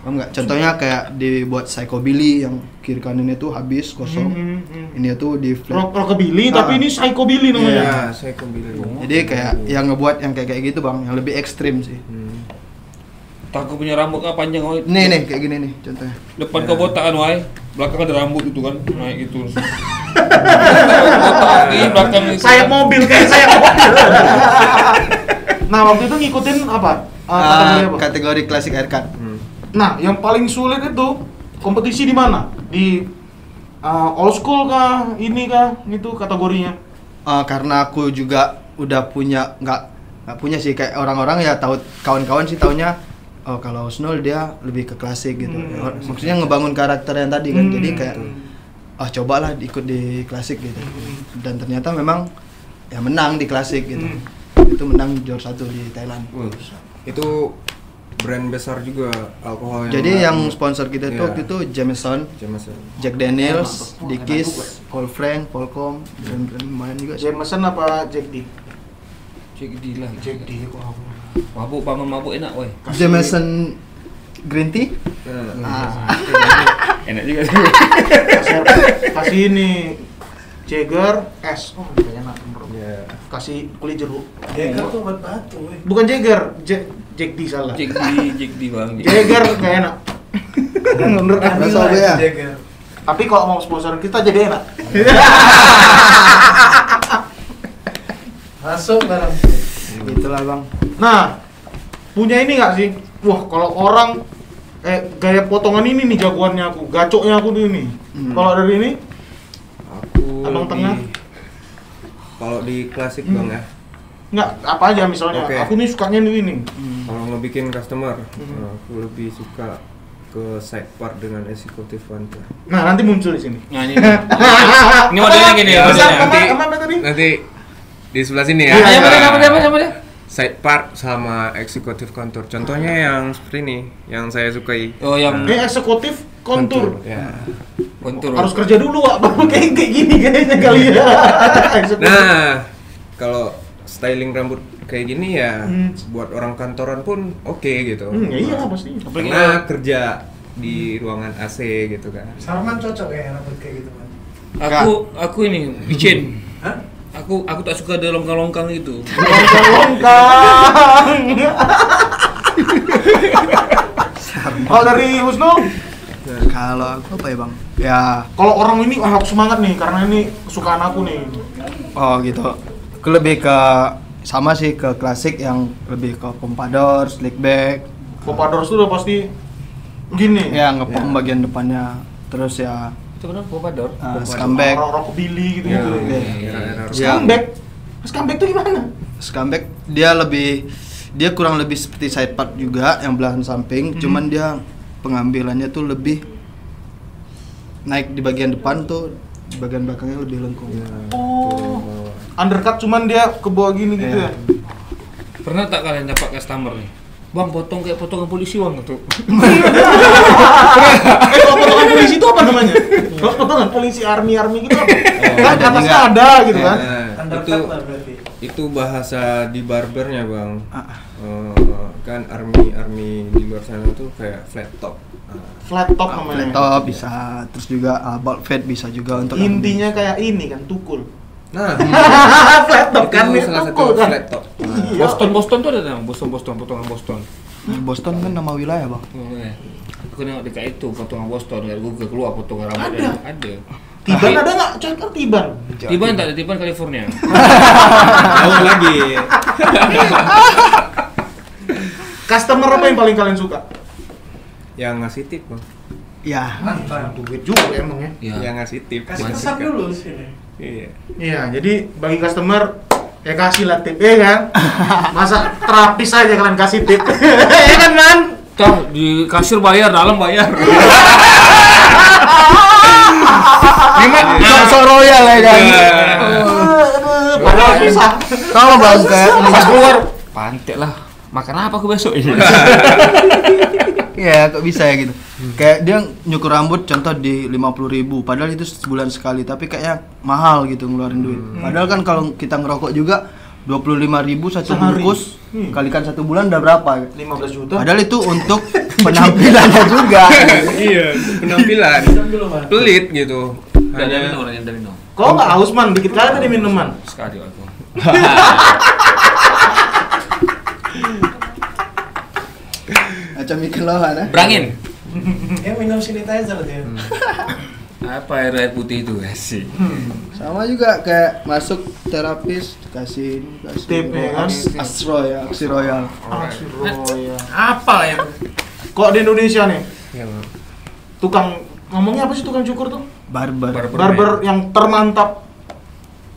Paham nggak? Contohnya kayak dibuat psychobilly yang kiri kanannya tuh habis kosong. Ini tuh di flat. Rockabilly tapi ini psychobilly namanya. Iya. Ya, saya kembali. Jadi kayak yang ngebuat yang kayak gitu bang, yang lebih ekstrim sih. Tak aku punya rambut kan panjang, Wai. Nih kayak gini nih contohnya. Depan kau botak kan, Wai. Belakang ada rambut itu kan, naik gitu. Botak di belakang itu. Sayap mobil kayak sayap mobil. Nah waktu itu ngikutin apa? Kategori apa? Kategori klasik haircut. Nah yang paling sulit itu kompetisi di mana? Di old school kah? Ini kah? Itu kategorinya. Karena aku juga udah punya nggak punya sih kayak orang-orang ya tahu kawan-kawan sih taunya oh kalau Snul dia lebih ke klasik gitu. Maksudnya ngebangun karakter yang tadi kan. Jadi kayak cobalah ikut di klasik gitu. Dan ternyata memang ya menang di klasik gitu. Itu menang juara 1 di Thailand. Itu brand besar juga alkohol Jadi yang sponsor kita itu Iya. waktu itu Jameson, Jameson. Jack Daniels, Mantap. Dickies, Enak juga. Cold Frank, Polkom, brand-brand lumayan juga sih. Jameson apa Jack D? Cek di lah. Jack D. Mabuk bangun mabuk enak, Wai. Jameson Green Tea? Enak juga. Kasih ini Jagger S. Oh ini enak bro. Ya. Kasih kulit jeruk. Jagger tuh obat batu, weh. Bukan Jagger, Jack D salah. Cek di bang. Jagger nggak enak. Menurut Nggak Anda. tahu ya. Jagger. Tapi kalau mau sponsorin kita jadi enak. Masuk barang. Itulah bang. Nah, punya ini nggak sih? Wah, kalau orang gaya potongan ini nih jagoannya aku, gacoknya aku tuh ini. Kalau dari ini, Aku Abang lebih- tengah? Kalau di klasik bang ya. nggak apa aja misalnya. Oke. Aku nih sukanya ini. Kalau ngebikin customer, aku lebih suka ke side part dengan executive counter. Nah, nanti muncul di sini. Nah ini modelnya gini ya. Bisa, Modelnya. apa tadi? Nanti di sebelah sini ya. Iya, Ayo apa dia? Side part sama executive contour. Contohnya yang seperti ini, yang saya sukai. Oh yang Ini eksekutif kontur. Ya. kontur. Harus kerja dulu, Wak. Baru kayak gini kayaknya kali ya. Eksekutif. Nah, kalau styling rambut kayak gini ya buat orang kantoran pun oke gitu. Ya iya pasti. Karena kerja di ruangan AC gitu kan. Sarman cocok ya rambut kayak gitu kan. Aku ini Bicin. Hah? Aku tak suka ada longkang-longkang itu. Longkang. Kalau dari Husnul, Kalau aku apa ya bang? Ya, kalau orang ini aku semangat nih karena ini kesukaan aku nih. oh gitu. Aku lebih ke sama sih ke klasik yang lebih ke pompadour, slick back. Pompadour itu udah pasti gini. Ya ngepom bagian depannya. Terus ya Itu benar pompadour. scumbag. Orang Billy gitu. Ya, gitu. era-era Ya. Scumbag tuh gimana? Scumbag dia kurang lebih seperti side part juga yang belahan samping, cuman dia pengambilannya tuh lebih naik di bagian depan tuh, di bagian belakangnya lebih lengkung. Oh, undercut cuman dia ke bawah gini gitu ya. Pernah tak kalian dapat customer nih? Bang, potong kayak potongan polisi bang tuh. Kalau potongan polisi itu apa namanya? Kalau potongan polisi army gitu apa? Kan ada atasnya juga. ada gitu kan. itu Undercut lah berarti. itu bahasa di barbernya bang. Ah. Kan army di luar sana tuh kayak flat top. Flat top namanya. Flat top bisa, terus juga bald fade bisa juga untuk Intinya kayak ini kan tukul. Nah, Flat top kan itu nih salah satu tukul kan. flat top. Boston tuh ada nama Boston potongan Boston. Boston kan nama wilayah bang. Oh, ya. Aku nengok dekat itu potongan Boston dari Google keluar potongan rambutnya. Ada. Tiban ada nggak? Coy kan tiban. Tiban tak ada Tiban California. Jauh lagi. Customer apa yang paling kalian suka? Yang ngasih tip bang. Ya, Mantap. Duit juga emang ya. Ya. Yang ngasih tip. Kasih Masih kesan kan. dulu sini. Iya. Iya, jadi bagi customer ya kasih lah tip, ya kan? Masa terapis aja kalian kasih tip, ya kan man? Toh di kasir bayar, dalam bayar. sok royal ya kan. Padahal susah. Kalau bang kayak Pas keluar, pantek lah. Makan apa aku besok? ya kok bisa ya gitu. Kayak dia nyukur rambut contoh di 50.000, padahal itu sebulan sekali, tapi kayaknya mahal gitu ngeluarin duit. Padahal kan kalau kita ngerokok juga 25.000 satu Sehari. bungkus, kalikan 1 bulan udah berapa? 15 juta. Padahal itu untuk penampilannya juga. Iya, penampilan. Minum dulu man. Pelit gitu. Dari minum, orangnya dari minum. Kok nggak haus man? Dikit kali tadi minuman. Sekali aku. Macam ikan lohan ah. Berangin. Dia minum sanitizer dia. Apa air putih itu sih? Sama juga kayak masuk terapis kasih Tip, ya kan? Aksi Royal. Apa ya? Kok di Indonesia nih, Iya, Bang. tukang ngomongnya apa sih tukang cukur tuh? Barber. Barber yang termantap.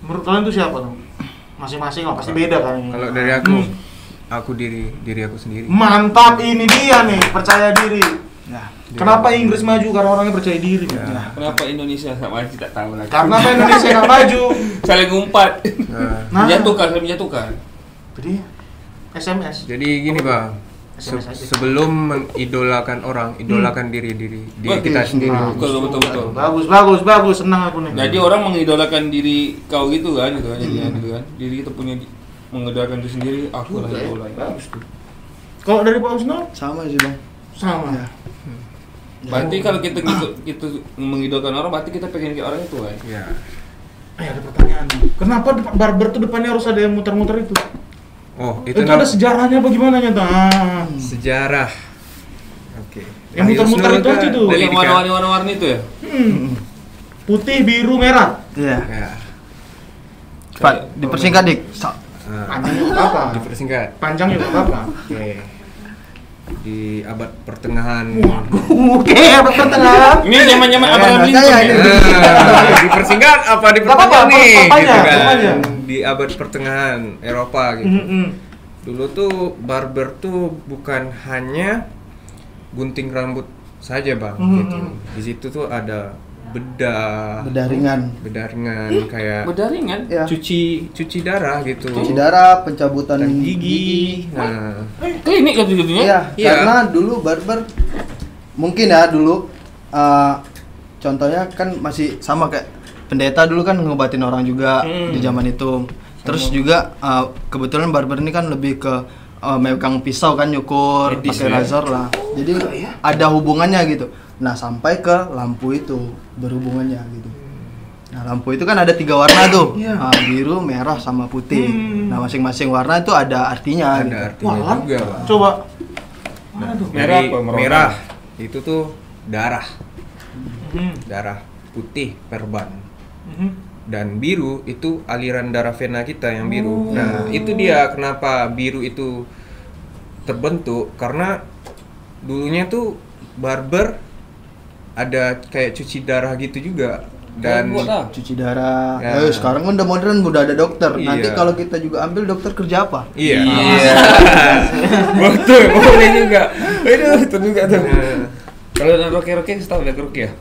Menurut kalian tuh siapa tuh? Masing-masing lah, pasti beda kan ini. Kalau dari aku diri aku sendiri. Mantap, ini dia nih, percaya diri. Ya. Kenapa Inggris maju? Karena orangnya percaya diri. Ya. Kenapa Indonesia sama aja tidak tahu lagi? Karena apa Indonesia nggak maju? Saling ngumpat. Nah, Saling menjatuhkan. Jadi SMS. jadi gini bang, SMS aja. sebelum mengidolakan orang, idolakan diri kita sendiri. Betul. Bagus, senang aku nih. Jadi orang mengidolakan diri kau gitu kan, gitu kan. Diri kita punya mengidolakan diri sendiri, aku lah idola. Bagus tuh. Kalau dari Pak Usno? Sama sih bang. Sama. Ya. Berarti kalau kita mengidolakan orang, berarti kita pengen kayak orang itu kan. Ya. Ada pertanyaan. Kenapa barber tuh depannya harus ada yang muter-muter itu? Oh, Itu ada sejarahnya bagaimana nyata? sejarah. Oke. Yang muter-muter itu aja tuh. Dari yang warna-warni itu ya? Putih, biru, merah. Iya. Ya. Cepat dipersingkat dik. Panjang juga apa? Dipersingkat. Panjang juga apa? Oke. Di abad pertengahan. Oke, abad pertengahan. Ini zaman-zaman Abraham makanya Lincoln ini. ya? Dipersingkat apa Gak apa-apa, diperpanjang nih? perpanjang, Gitu kan. perpanjang. Di abad pertengahan Eropa gitu. Dulu tuh barber tuh bukan hanya gunting rambut saja bang, gitu. Di situ tuh ada bedah Bedaringan. kayak Berdaringan. Ya. cuci darah gitu. Cuci darah, pencabutan Dan gigi. Nah, Klinik kan gitu ya? Iya, Iya. karena dulu barber mungkin ya dulu contohnya kan masih sama kayak pendeta dulu kan ngobatin orang juga di zaman itu. Terus juga kebetulan barber ini kan lebih ke megang pisau kan, nyukur, Medis pakai ya? razor lah. Jadi ada hubungannya gitu. Nah, sampai ke lampu itu berhubungannya gitu. Nah, lampu itu kan ada 3 warna tuh, biru, merah, sama putih. Nah, masing-masing warna itu ada artinya. Ada gitu. artinya Wah, juga, Bang. coba. Mana tuh? Merah Jadi, apa merona? merah itu tuh darah. Hmm. Darah. Putih perban. Mhm. Dan biru itu aliran darah vena kita yang biru. Nah, itu dia kenapa biru itu terbentuk, karena dulunya tuh barber ada kayak cuci darah gitu juga. Dan Buat lah. Cuci darah. Ya. Sekarang kan udah modern, udah ada dokter. Nanti Iya. kalau kita juga ambil, dokter kerja apa? iya. Iya. Betul, boleh juga. Aduh, itu juga tuh. Kalau ada roke-roke, setahu ada roke ya.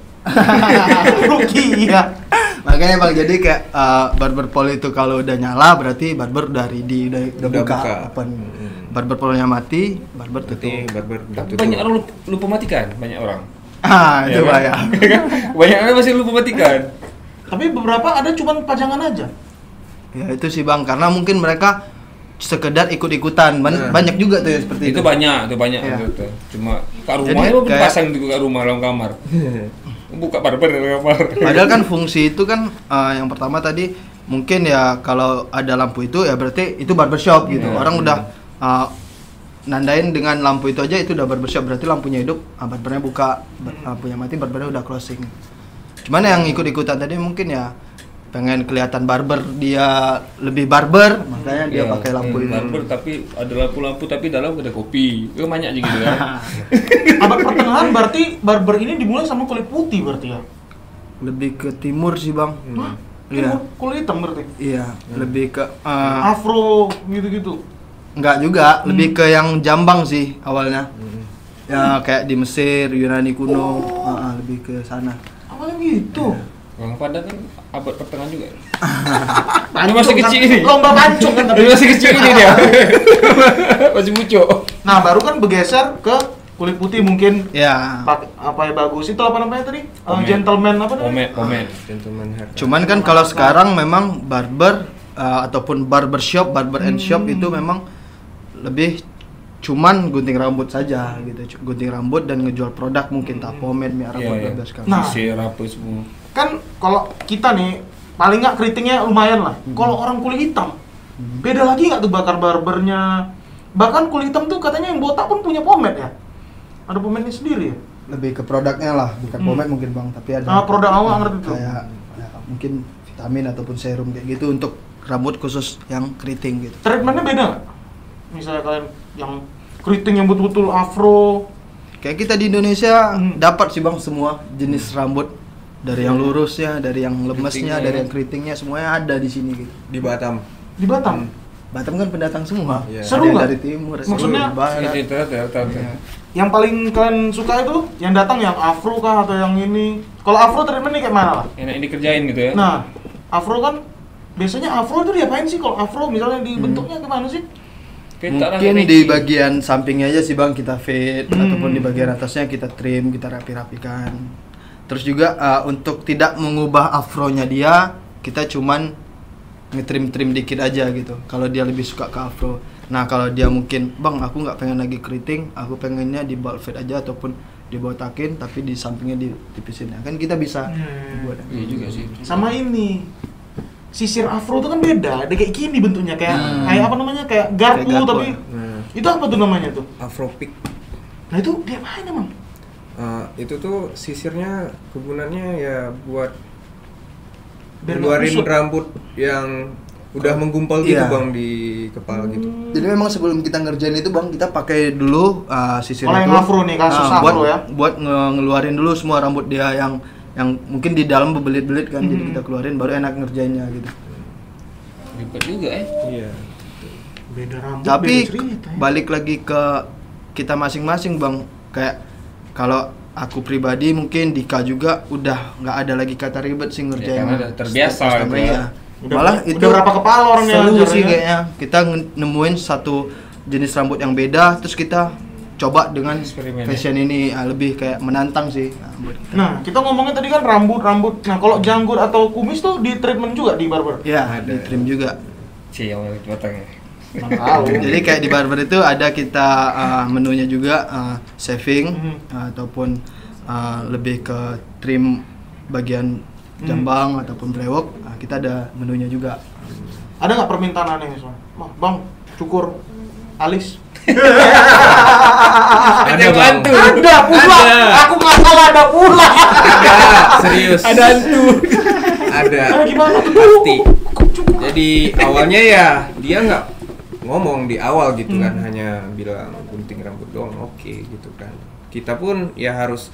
Ruki ya. Makanya Bang, jadi kayak barber pole itu kalau udah nyala berarti barber udah ready, udah Udah buka, buka. open. Barber pole-nya mati, barber Berarti tutup. barber udah Tapi tutup. banyak orang lupa matikan, banyak orang. Itu kan? bahaya. Banyak orang masih lupa matikan. Tapi beberapa ada cuman pajangan aja. Ya itu sih Bang, karena mungkin mereka sekedar ikut-ikutan. Banyak juga tuh ya seperti itu. Itu banyak. Iya. Gitu. Cuma kat Jadi, rumah itu kayak- pasang di kat rumah dalam kamar. Buka barber dalam kamar. Padahal kan fungsi itu kan yang pertama tadi mungkin ya kalau ada lampu itu ya berarti itu barbershop gitu. Iya. Orang udah nandain dengan lampu itu aja itu udah barbershop, berarti lampunya hidup, barbernya buka, lampunya mati, barbernya udah closing. Cuman yang ikut-ikutan tadi mungkin ya pengen kelihatan barber, dia lebih barber, makanya dia Iya, pakai lampu itu. barber tapi ada lampu-lampu tapi dalam ada kopi. Itu banyak aja gitu kan. Abad pertengahan berarti barber ini dimulai sama kulit putih berarti ya. Lebih ke timur sih Bang. Hah? Iya. Timur, kulit hitam berarti. Iya, lebih ke Afro gitu-gitu. enggak juga, lebih ke yang jambang sih awalnya. Ya kayak di Mesir, Yunani kuno, lebih ke sana. Awalnya gitu. Orang Padang kan abad pertengahan juga. Pancung masih kan? kecil ini. Lomba pancung kan Tapi tapi. masih kecil ini dia. Masih muncul. Nah, baru kan bergeser ke kulit putih mungkin Ya. apa ya bagus itu apa namanya tadi? Pomade. Gentleman apa namanya? Pomade. Gentleman haircut. Cuman kan kalau sekarang memang barber ataupun barbershop, barber and shop itu memang lebih cuman gunting rambut saja gitu. Gunting rambut dan ngejual produk mungkin pomade, minyak rambut, Iya, iya. bla sekali. Nah. Sisir apa semua. Kan kalau kita nih paling nggak keritingnya lumayan lah. Kalau orang kulit hitam, beda lagi nggak tuh bakar barbernya? Bahkan kulit hitam tuh katanya yang botak pun punya pomade ya. Ada pomade sendiri ya. Lebih ke produknya lah, bukan pomade mungkin Bang, tapi ada Produk awal ngerti tuh. kayak ya, mungkin vitamin ataupun serum kayak gitu untuk rambut khusus yang keriting gitu. Treatmentnya beda nggak? Misalnya kalian yang keriting yang betul-betul afro. Kayak kita di Indonesia Hmm. dapat sih Bang semua jenis rambut, dari yang lurusnya, dari yang lemesnya, Keritingnya. dari yang keritingnya, semuanya ada di sini gitu. Di Batam. Di Batam. Batam kan pendatang semua. Iya. Ada Seru yang nggak? dari timur, ada Maksudnya, dari barat. Ini tahu. Iya. Yang paling kalian suka itu yang datang yang afro kah atau yang ini? Kalau afro treatmentnya kayak mana lah? Enak dikerjain gitu ya. Nah, afro kan biasanya afro itu diapain sih kalau afro misalnya dibentuknya gimana sih? Petak lah, Mungkin kayak di Nike. bagian sampingnya aja sih Bang kita fade, ataupun di bagian atasnya kita trim, kita rapi-rapikan. Terus juga untuk tidak mengubah afronya dia, kita cuman ngetrim-trim dikit aja gitu. Kalau dia lebih suka ke afro. Nah kalau dia mungkin, Bang aku nggak pengen lagi keriting, aku pengennya di bald fade aja ataupun dibotakin tapi di sampingnya ditipisin. Nah, kan kita bisa buat. Iya juga sih. Sama ini sisir afro itu kan beda, ada kayak gini bentuknya kayak apa namanya kayak garpu, Kayak garpu. tapi Nah, itu apa tuh namanya tuh? Afropick. Nah itu diapain emang? Itu tuh sisirnya kegunaannya ya buat Biar nggak ngeluarin kusut. rambut yang udah menggumpal gitu Iya. Bang di kepala gitu. Jadi memang sebelum kita ngerjain itu Bang, kita pakai dulu sisir Kalau itu. yang afro nih, kasus buat, afro ya. Buat ngeluarin dulu semua rambut dia yang mungkin di dalam berbelit-belit kan, jadi kita keluarin baru enak ngerjainnya gitu. Ribet juga Iya. Beda rambut, Tapi beda cerita ya. balik lagi ke kita masing-masing Bang, kayak kalau aku pribadi mungkin Dika juga udah nggak ada lagi kata ribet sih ngerjain. karena udah terbiasa customer, gitu ya. iya. Udah- Malah udah itu berapa kepala orang yang seru ngajar sih ya? kayaknya. Kita nemuin satu jenis rambut yang beda, terus kita coba dengan Eksperimen, fashion ini lebih kayak menantang sih. Buat kita. Nah, kita ngomongin tadi kan rambut. Nah, kalau janggut atau kumis tuh di treatment juga di barber. Ya, Ada. di trim juga. Yang batangnya. Mana tahu. Jadi kayak di barber itu ada kita menunya juga shaving ataupun lebih ke trim bagian jambang ataupun brewok. Kita ada menunya juga. Ada nggak permintaan aneh misalnya? Bang, cukur alis. Ada bang. Ada pula. Aku nggak salah ada pula. Ada, serius. Ada hantu. Ada. Gimana tuh? Pasti. Jadi awalnya ya dia nggak ngomong di awal gitu kan, hanya bilang gunting rambut doang, oke gitu kan. Kita pun ya harus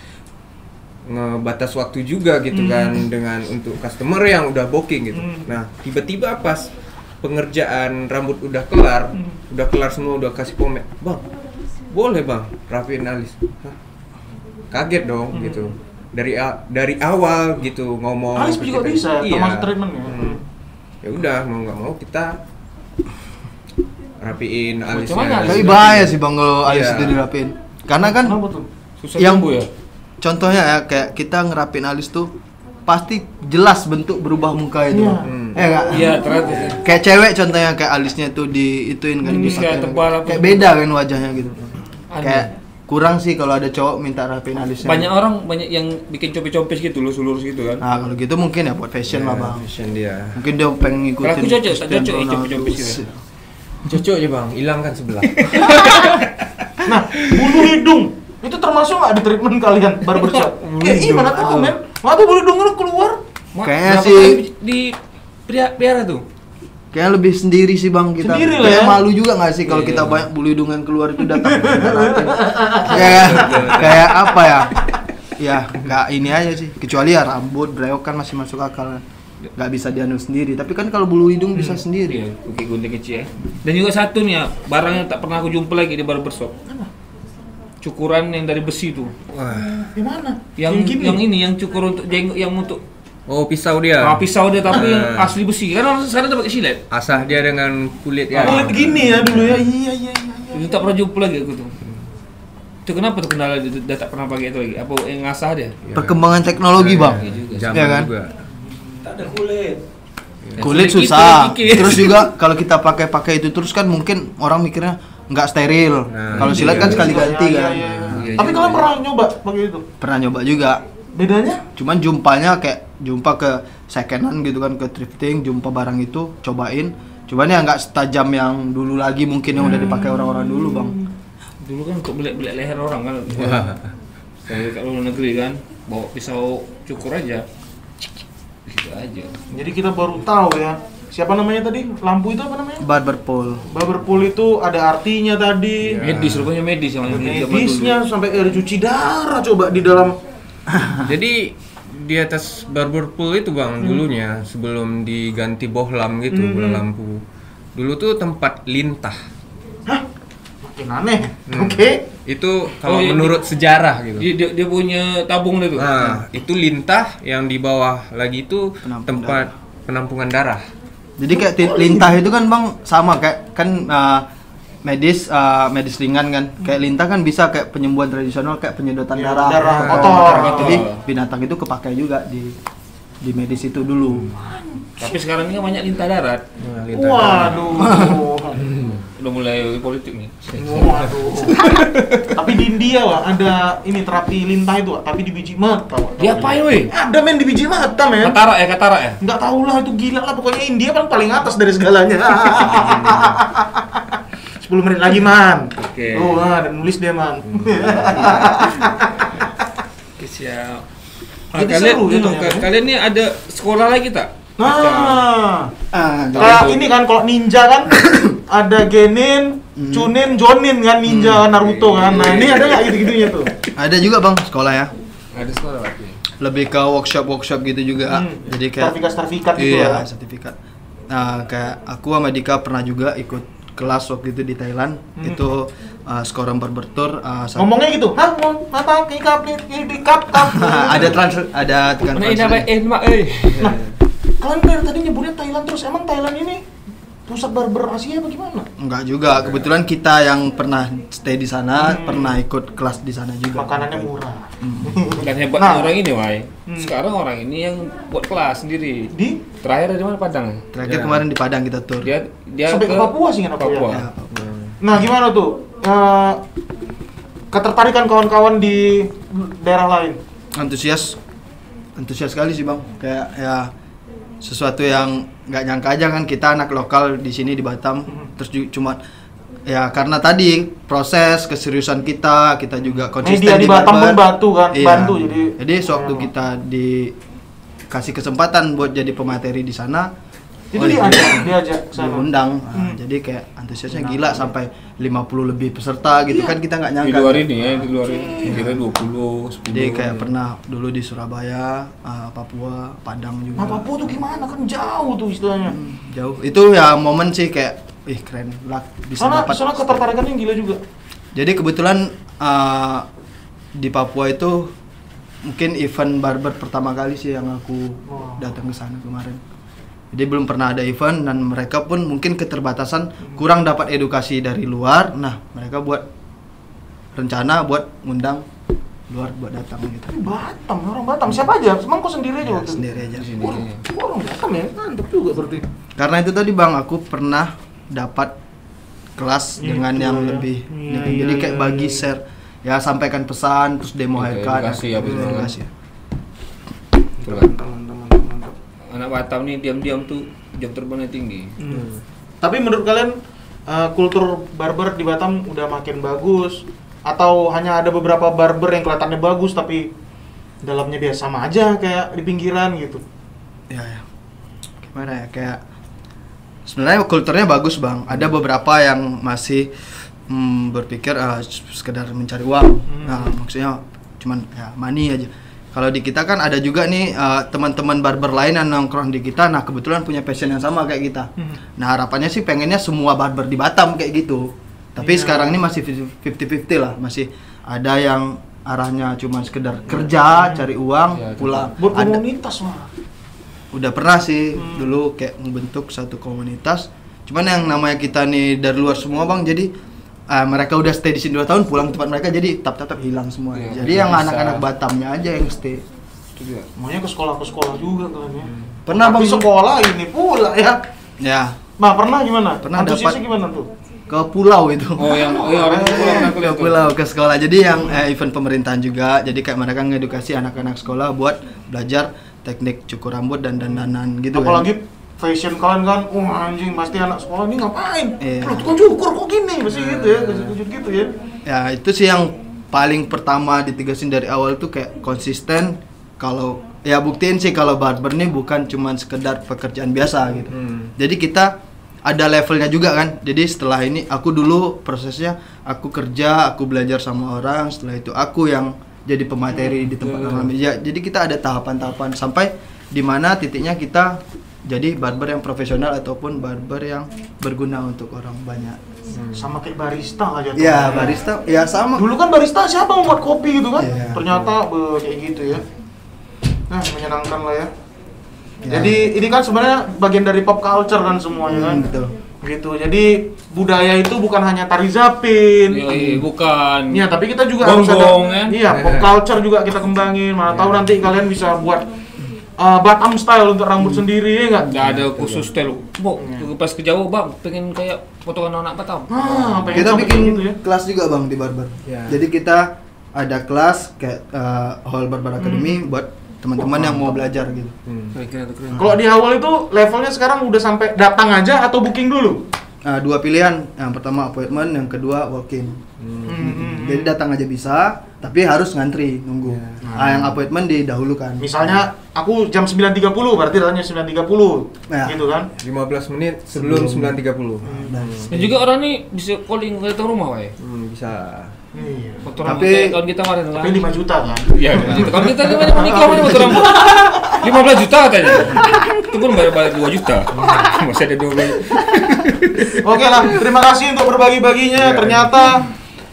ngebatas waktu juga gitu kan dengan untuk customer yang udah booking gitu. Nah tiba-tiba pas pengerjaan rambut udah kelar semua, udah kasih pomade, bang boleh bang rapiin alis. Hah? Kaget dong gitu. Dari awal gitu ngomong. Alis juga kita, bisa, iya. termasuk treatment ya. Ya udah mau nggak mau kita rapiin alisnya. Cuman Tapi bahaya sih bang kalau alis Iya. itu dirapiin. Karena kan Kenapa tuh? Susah yang tumbuh ya. contohnya ya kayak kita ngerapin alis tuh pasti jelas bentuk berubah muka itu. Iya. Nggak? Iya, ternyata. Kayak cewek contohnya kayak alisnya tuh diituin kan Bisa dipakai. tebal apa Kayak gitu. beda kan wajahnya gitu. Aneh. Kayak kurang sih kalau ada cowok minta rapiin alisnya. Banyak yang bikin compes gitu, lurus gitu kan. Nah, kalau gitu mungkin ya buat fashion lah, Bang. Fashion dia. Mungkin dia pengen ngikutin. Kalau aku cocok, Cristiano cocok ya, Ronaldo. compes gitu. Cocok aja bang, hilangkan sebelah. Nah, bulu hidung itu termasuk nggak di treatment kalian barbershop? Mana tahu men? Nggak tuh bulu hidung lu keluar. Kayaknya Berapa sih- kali di pelihara tuh. Kayaknya lebih sendiri sih bang kita. Sendiri lah Kayak ya. malu juga nggak sih kalau Iya. kita banyak bulu hidungan keluar itu datang. kayak apa ya? Ya nggak ini aja sih. Kecuali ya rambut, brewok kan masih masuk akal. Nggak bisa dianu sendiri. Tapi kan kalau bulu hidung bisa sendiri. Iya, gunting kecil ya. Dan juga satu nih ya, barang yang tak pernah aku jumpa lagi di barbershop. Cukuran yang dari besi tuh. Wah. Gimana? Yang ini yang cukur untuk jenggot, yang untuk Oh pisau dia. pisau dia tapi yang Ah. asli besi. Kan orang sekarang udah pakai silet. Asah dia dengan kulit ya. Kulit gini ya dulu ya. Iya. Itu tak pernah jumpa lagi aku tuh. Itu kenapa tuh kendala dia tak pernah pakai itu lagi? Apa yang ngasah dia? Ya. Perkembangan teknologi bang. Iya juga. Zaman Iya kan? juga. Tak ada kulit. Kulit Kulit susah. kita, Terus juga kalau kita pakai itu terus kan mungkin orang mikirnya nggak steril. Nah, Kalau silat iya. kan sekali ganti Iya, kan. iya. Iya Tapi juga. kalian pernah nyoba pakai itu? Pernah nyoba juga. Bedanya? Cuman jumpanya kayak jumpa ke second hand gitu kan, ke thrifting, jumpa barang itu, cobain. Cuman ya nggak setajam yang dulu lagi mungkin yang udah dipakai orang-orang dulu bang. Dulu kan untuk belek-belek leher orang kan. Wah. Kalau kat luar negeri kan bawa pisau cukur aja. Gitu aja. Jadi kita baru tahu ya. Siapa namanya tadi? Lampu itu apa namanya? Barber pole. Barber pole itu ada artinya tadi. Iya. Medis, rupanya medis yang zaman Medisnya dulu. sampai air cuci darah coba di dalam. Jadi di atas barber pool itu bang dulunya sebelum diganti bohlam gitu bola lampu. Dulu tuh tempat lintah. Hah? Makin aneh. Oke. Itu kalau Oh, iya. menurut sejarah gitu. Dia punya tabung dia tuh. Nah, itu lintah yang di bawah lagi itu Penampungan tempat penampungan darah. Jadi kayak lintah itu kan bang sama kayak kan medis ringan kan. Kayak lintah kan bisa kayak penyembuhan tradisional kayak penyedotan Iya, darah. darah Kayak kotor. Jadi binatang itu kepakai juga di medis itu dulu. Tapi sekarang ini kan banyak lintah darat. Nah, lintah darah. Waduh. Udah mulai politik nih. Waduh. Tapi di India wah ada ini terapi lintah itu, Wak, tapi di biji mata. Wak. Dia apain weh? Ada men di biji mata men. Katarak ya? Nggak tahu lah itu gila lah pokoknya India kan paling atas dari segalanya. 10 menit lagi man. Oke. Oh, dan nulis dia man. Oke, siap. Jadi Kalian seru gitu ya. kalian nih ada sekolah lagi tak? Nah, Jadi kayak itu. ini kan kalau ninja kan ada Genin, Chunin, Jonin kan ninja Naruto kan. Nah, ini ada nggak gitu-gitunya tuh? ada juga bang sekolah ya. Ada sekolah lagi. Lebih ke workshop gitu juga. Jadi kayak Sertifikat gitu iya, lah. sertifikat. Nah, kayak aku sama Dika pernah juga ikut kelas waktu itu di Thailand. Itu Skoram Barber Tour. Ngomongnya gitu, hah, mata kikap kap. ada tekan Mana ini apa? translate. Mak. Kalian dari tadi nyebutnya Thailand terus, emang Thailand ini pusat barber Asia apa gimana? Enggak juga, kebetulan kita yang pernah stay di sana, pernah ikut kelas di sana juga. Makanannya murah. Dan hebatnya Nah. orang ini, Wai. Sekarang orang ini yang buat kelas sendiri. Di Terakhir dari mana, Padang? Terakhir Ya. kemarin di Padang kita tur. Dia sampai ke Papua sih kan aku Papua. ya. Ya, Papua. Nah, gimana tuh? Ketertarikan kawan-kawan di daerah lain. Antusias sekali sih bang, kayak ya sesuatu yang nggak nyangka aja kan, kita anak lokal di sini di Batam, terus cuma ya karena tadi proses keseriusan kita juga konsisten Media di Batam pun barber. bantu kan, Iya. bantu Jadi sewaktu kita dikasih kesempatan buat jadi pemateri di sana, itu diajak ke sana. diundang. Nah, jadi kayak antusiasnya gila sampai 50 lebih peserta gitu kan, kita nggak Di nyangka. luar ini ya, di luar ini. Kira 20, 10. Jadi kayak pernah dulu di Surabaya, Papua, Padang juga. Nah, Papua tuh gimana kan jauh tuh istilahnya. Jauh. Itu ya momen sih kayak keren lah bisa Sana dapat. sana ketertarikannya gila juga. Jadi kebetulan di Papua itu mungkin event barber pertama kali sih yang aku datang ke sana kemarin. Jadi belum pernah ada event dan mereka pun mungkin keterbatasan kurang dapat edukasi dari luar. Nah, mereka buat rencana buat ngundang luar buat datang gitu. Batam, orang Batam. Siapa aja? Emang kau sendiri aja Ya, waktu itu? sendiri aja. Orang Batam ya, mantep juga berarti. Karena itu tadi Bang, aku pernah dapat kelas dengan Itu yang ya. lebih Iya, jadi iya, kayak iya, bagi iya. share ya, sampaikan pesan terus demo Oke, haircut. edukasi ya, betul. Edukasi. Betul kan? Mantap. Anak Batam nih diam-diam tuh jam terbangnya tinggi. Tapi menurut kalian kultur barber di Batam udah makin bagus atau hanya ada beberapa barber yang kelihatannya bagus tapi dalamnya biasa sama aja kayak di pinggiran gitu? Ya. Gimana ya, kayak sebenarnya kulturnya bagus Bang. Ada beberapa yang masih berpikir sekedar mencari uang. Nah, maksudnya cuman ya money aja. Kalau di kita kan ada juga nih teman-teman barber lain yang nongkrong di kita. Nah, kebetulan punya passion yang sama kayak kita. Nah, harapannya sih pengennya semua barber di Batam kayak gitu. Tapi sekarang ini masih 50-50 lah. Masih ada yang arahnya cuma sekedar kerja, cari uang, Ya, pulang. Buat Ada- komunitas mah. Udah pernah sih dulu kayak membentuk satu komunitas. Cuman yang namanya kita nih dari luar semua Bang, jadi mereka udah stay di sini 2 tahun, pulang ke tempat mereka jadi tap hilang semua. Iya, Jadi yang bisa. anak-anak Batamnya aja yang stay. Itu juga. Makanya ke sekolah juga kalian ya. Pernah Tapi Bang sekolah ini pula ya. ya Nah, pernah gimana? Pernah Antusiasnya dapat- gimana tuh? ke pulau itu. Orang itu pulang aku Ke lihat tuh. pulau, ke sekolah. Jadi yang event pemerintahan juga. Jadi kayak mereka ngedukasi anak-anak sekolah buat belajar teknik cukur rambut dan dandanan gitu kan. Apalagi fashion kalian kan, wah anjing pasti anak sekolah ini ngapain? Iya. Lu tukang cukur kok gini? Pasti gitu ya, kasih tunjuk gitu ya. Ya itu sih yang paling pertama ditegasin dari awal tuh kayak konsisten. Kalau ya buktiin sih kalau barber nih bukan cuman sekedar pekerjaan biasa gitu. Jadi kita ada levelnya juga kan. Jadi setelah ini aku dulu prosesnya aku kerja, aku belajar sama orang, setelah itu aku yang jadi pemateri di tempat orang. Ya, jadi kita ada tahapan-tahapan sampai di mana titiknya kita jadi barber yang profesional ataupun barber yang berguna untuk orang banyak. Sama kayak barista aja tuh. Ya, barista ya sama. Dulu kan barista siapa mau buat kopi gitu kan? Iya. Ternyata kayak gitu ya. Nah, menyenangkan lah ya. Ya. Jadi ini kan sebenarnya bagian dari pop culture kan semuanya kan. Betul. Gitu. Jadi budaya itu bukan hanya tari zapin. Bukan. Iya, tapi kita juga harus ada. Gonggong, ya? Iya, pop culture juga kita kembangin. Mana tahu nanti kalian bisa buat Batam style untuk rambut sendiri ya enggak? Nggak ada khusus style. Pas ke Jawa Bang, pengen kayak potongan anak Batam. Pengen Kita sampai bikin kayak gitu ya. kelas juga Bang di barber. Ya. Jadi kita ada kelas kayak Hall Barber Academy buat teman-teman yang mau belajar gitu. Keren. Kalau di awal itu levelnya sekarang udah sampai datang aja atau booking dulu? Dua pilihan, yang pertama appointment, yang kedua walk-in. Jadi datang aja bisa, tapi harus ngantri nunggu. Yang appointment didahulukan. Misalnya aku jam 9.30 berarti datangnya 9.30 Ya. gitu kan? 15 menit sebelum 9.30. Dan juga orang nih bisa calling ke rumah, Wai. Bisa. Iya. Potong Tapi- rambut kayak kawan kita kemarin kan. Tapi 5 juta kan? Iya, 5 juta. Kalau kita gimana menikah mana potong rambut? 15 juta katanya. Itu pun bayar 2 juta. Masih ada 12. Oke lah, terima kasih untuk berbagi-baginya. Ternyata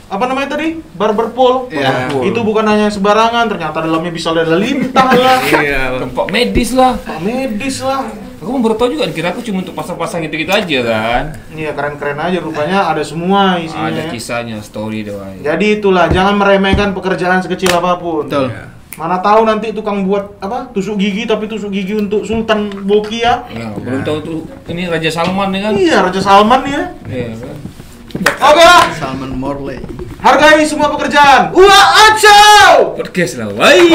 apa namanya tadi? Barberpool. Iya. Itu bukan hanya sembarangan, ternyata dalamnya bisa ada lintah lah, Iya. Tempat medis lah. medis lah. Aku baru tahu juga, kira aku cuma untuk pasang-pasang gitu-gitu aja kan. Iya, keren-keren aja, rupanya ada semua isinya. Ada ya. kisahnya, story doang. Jadi itulah, jangan meremehkan pekerjaan sekecil apapun. Betul. Mana tahu nanti tukang buat apa? Tusuk gigi, tapi tusuk gigi untuk Sultan Boki ya. Ya, belum tahu tuh ini Raja Salman ya kan? Iya, Raja Salman ya. Iya kan. Oke lah, Salman Morley. hargai semua pekerjaan. Ulah acau. Podcast lah. Woi.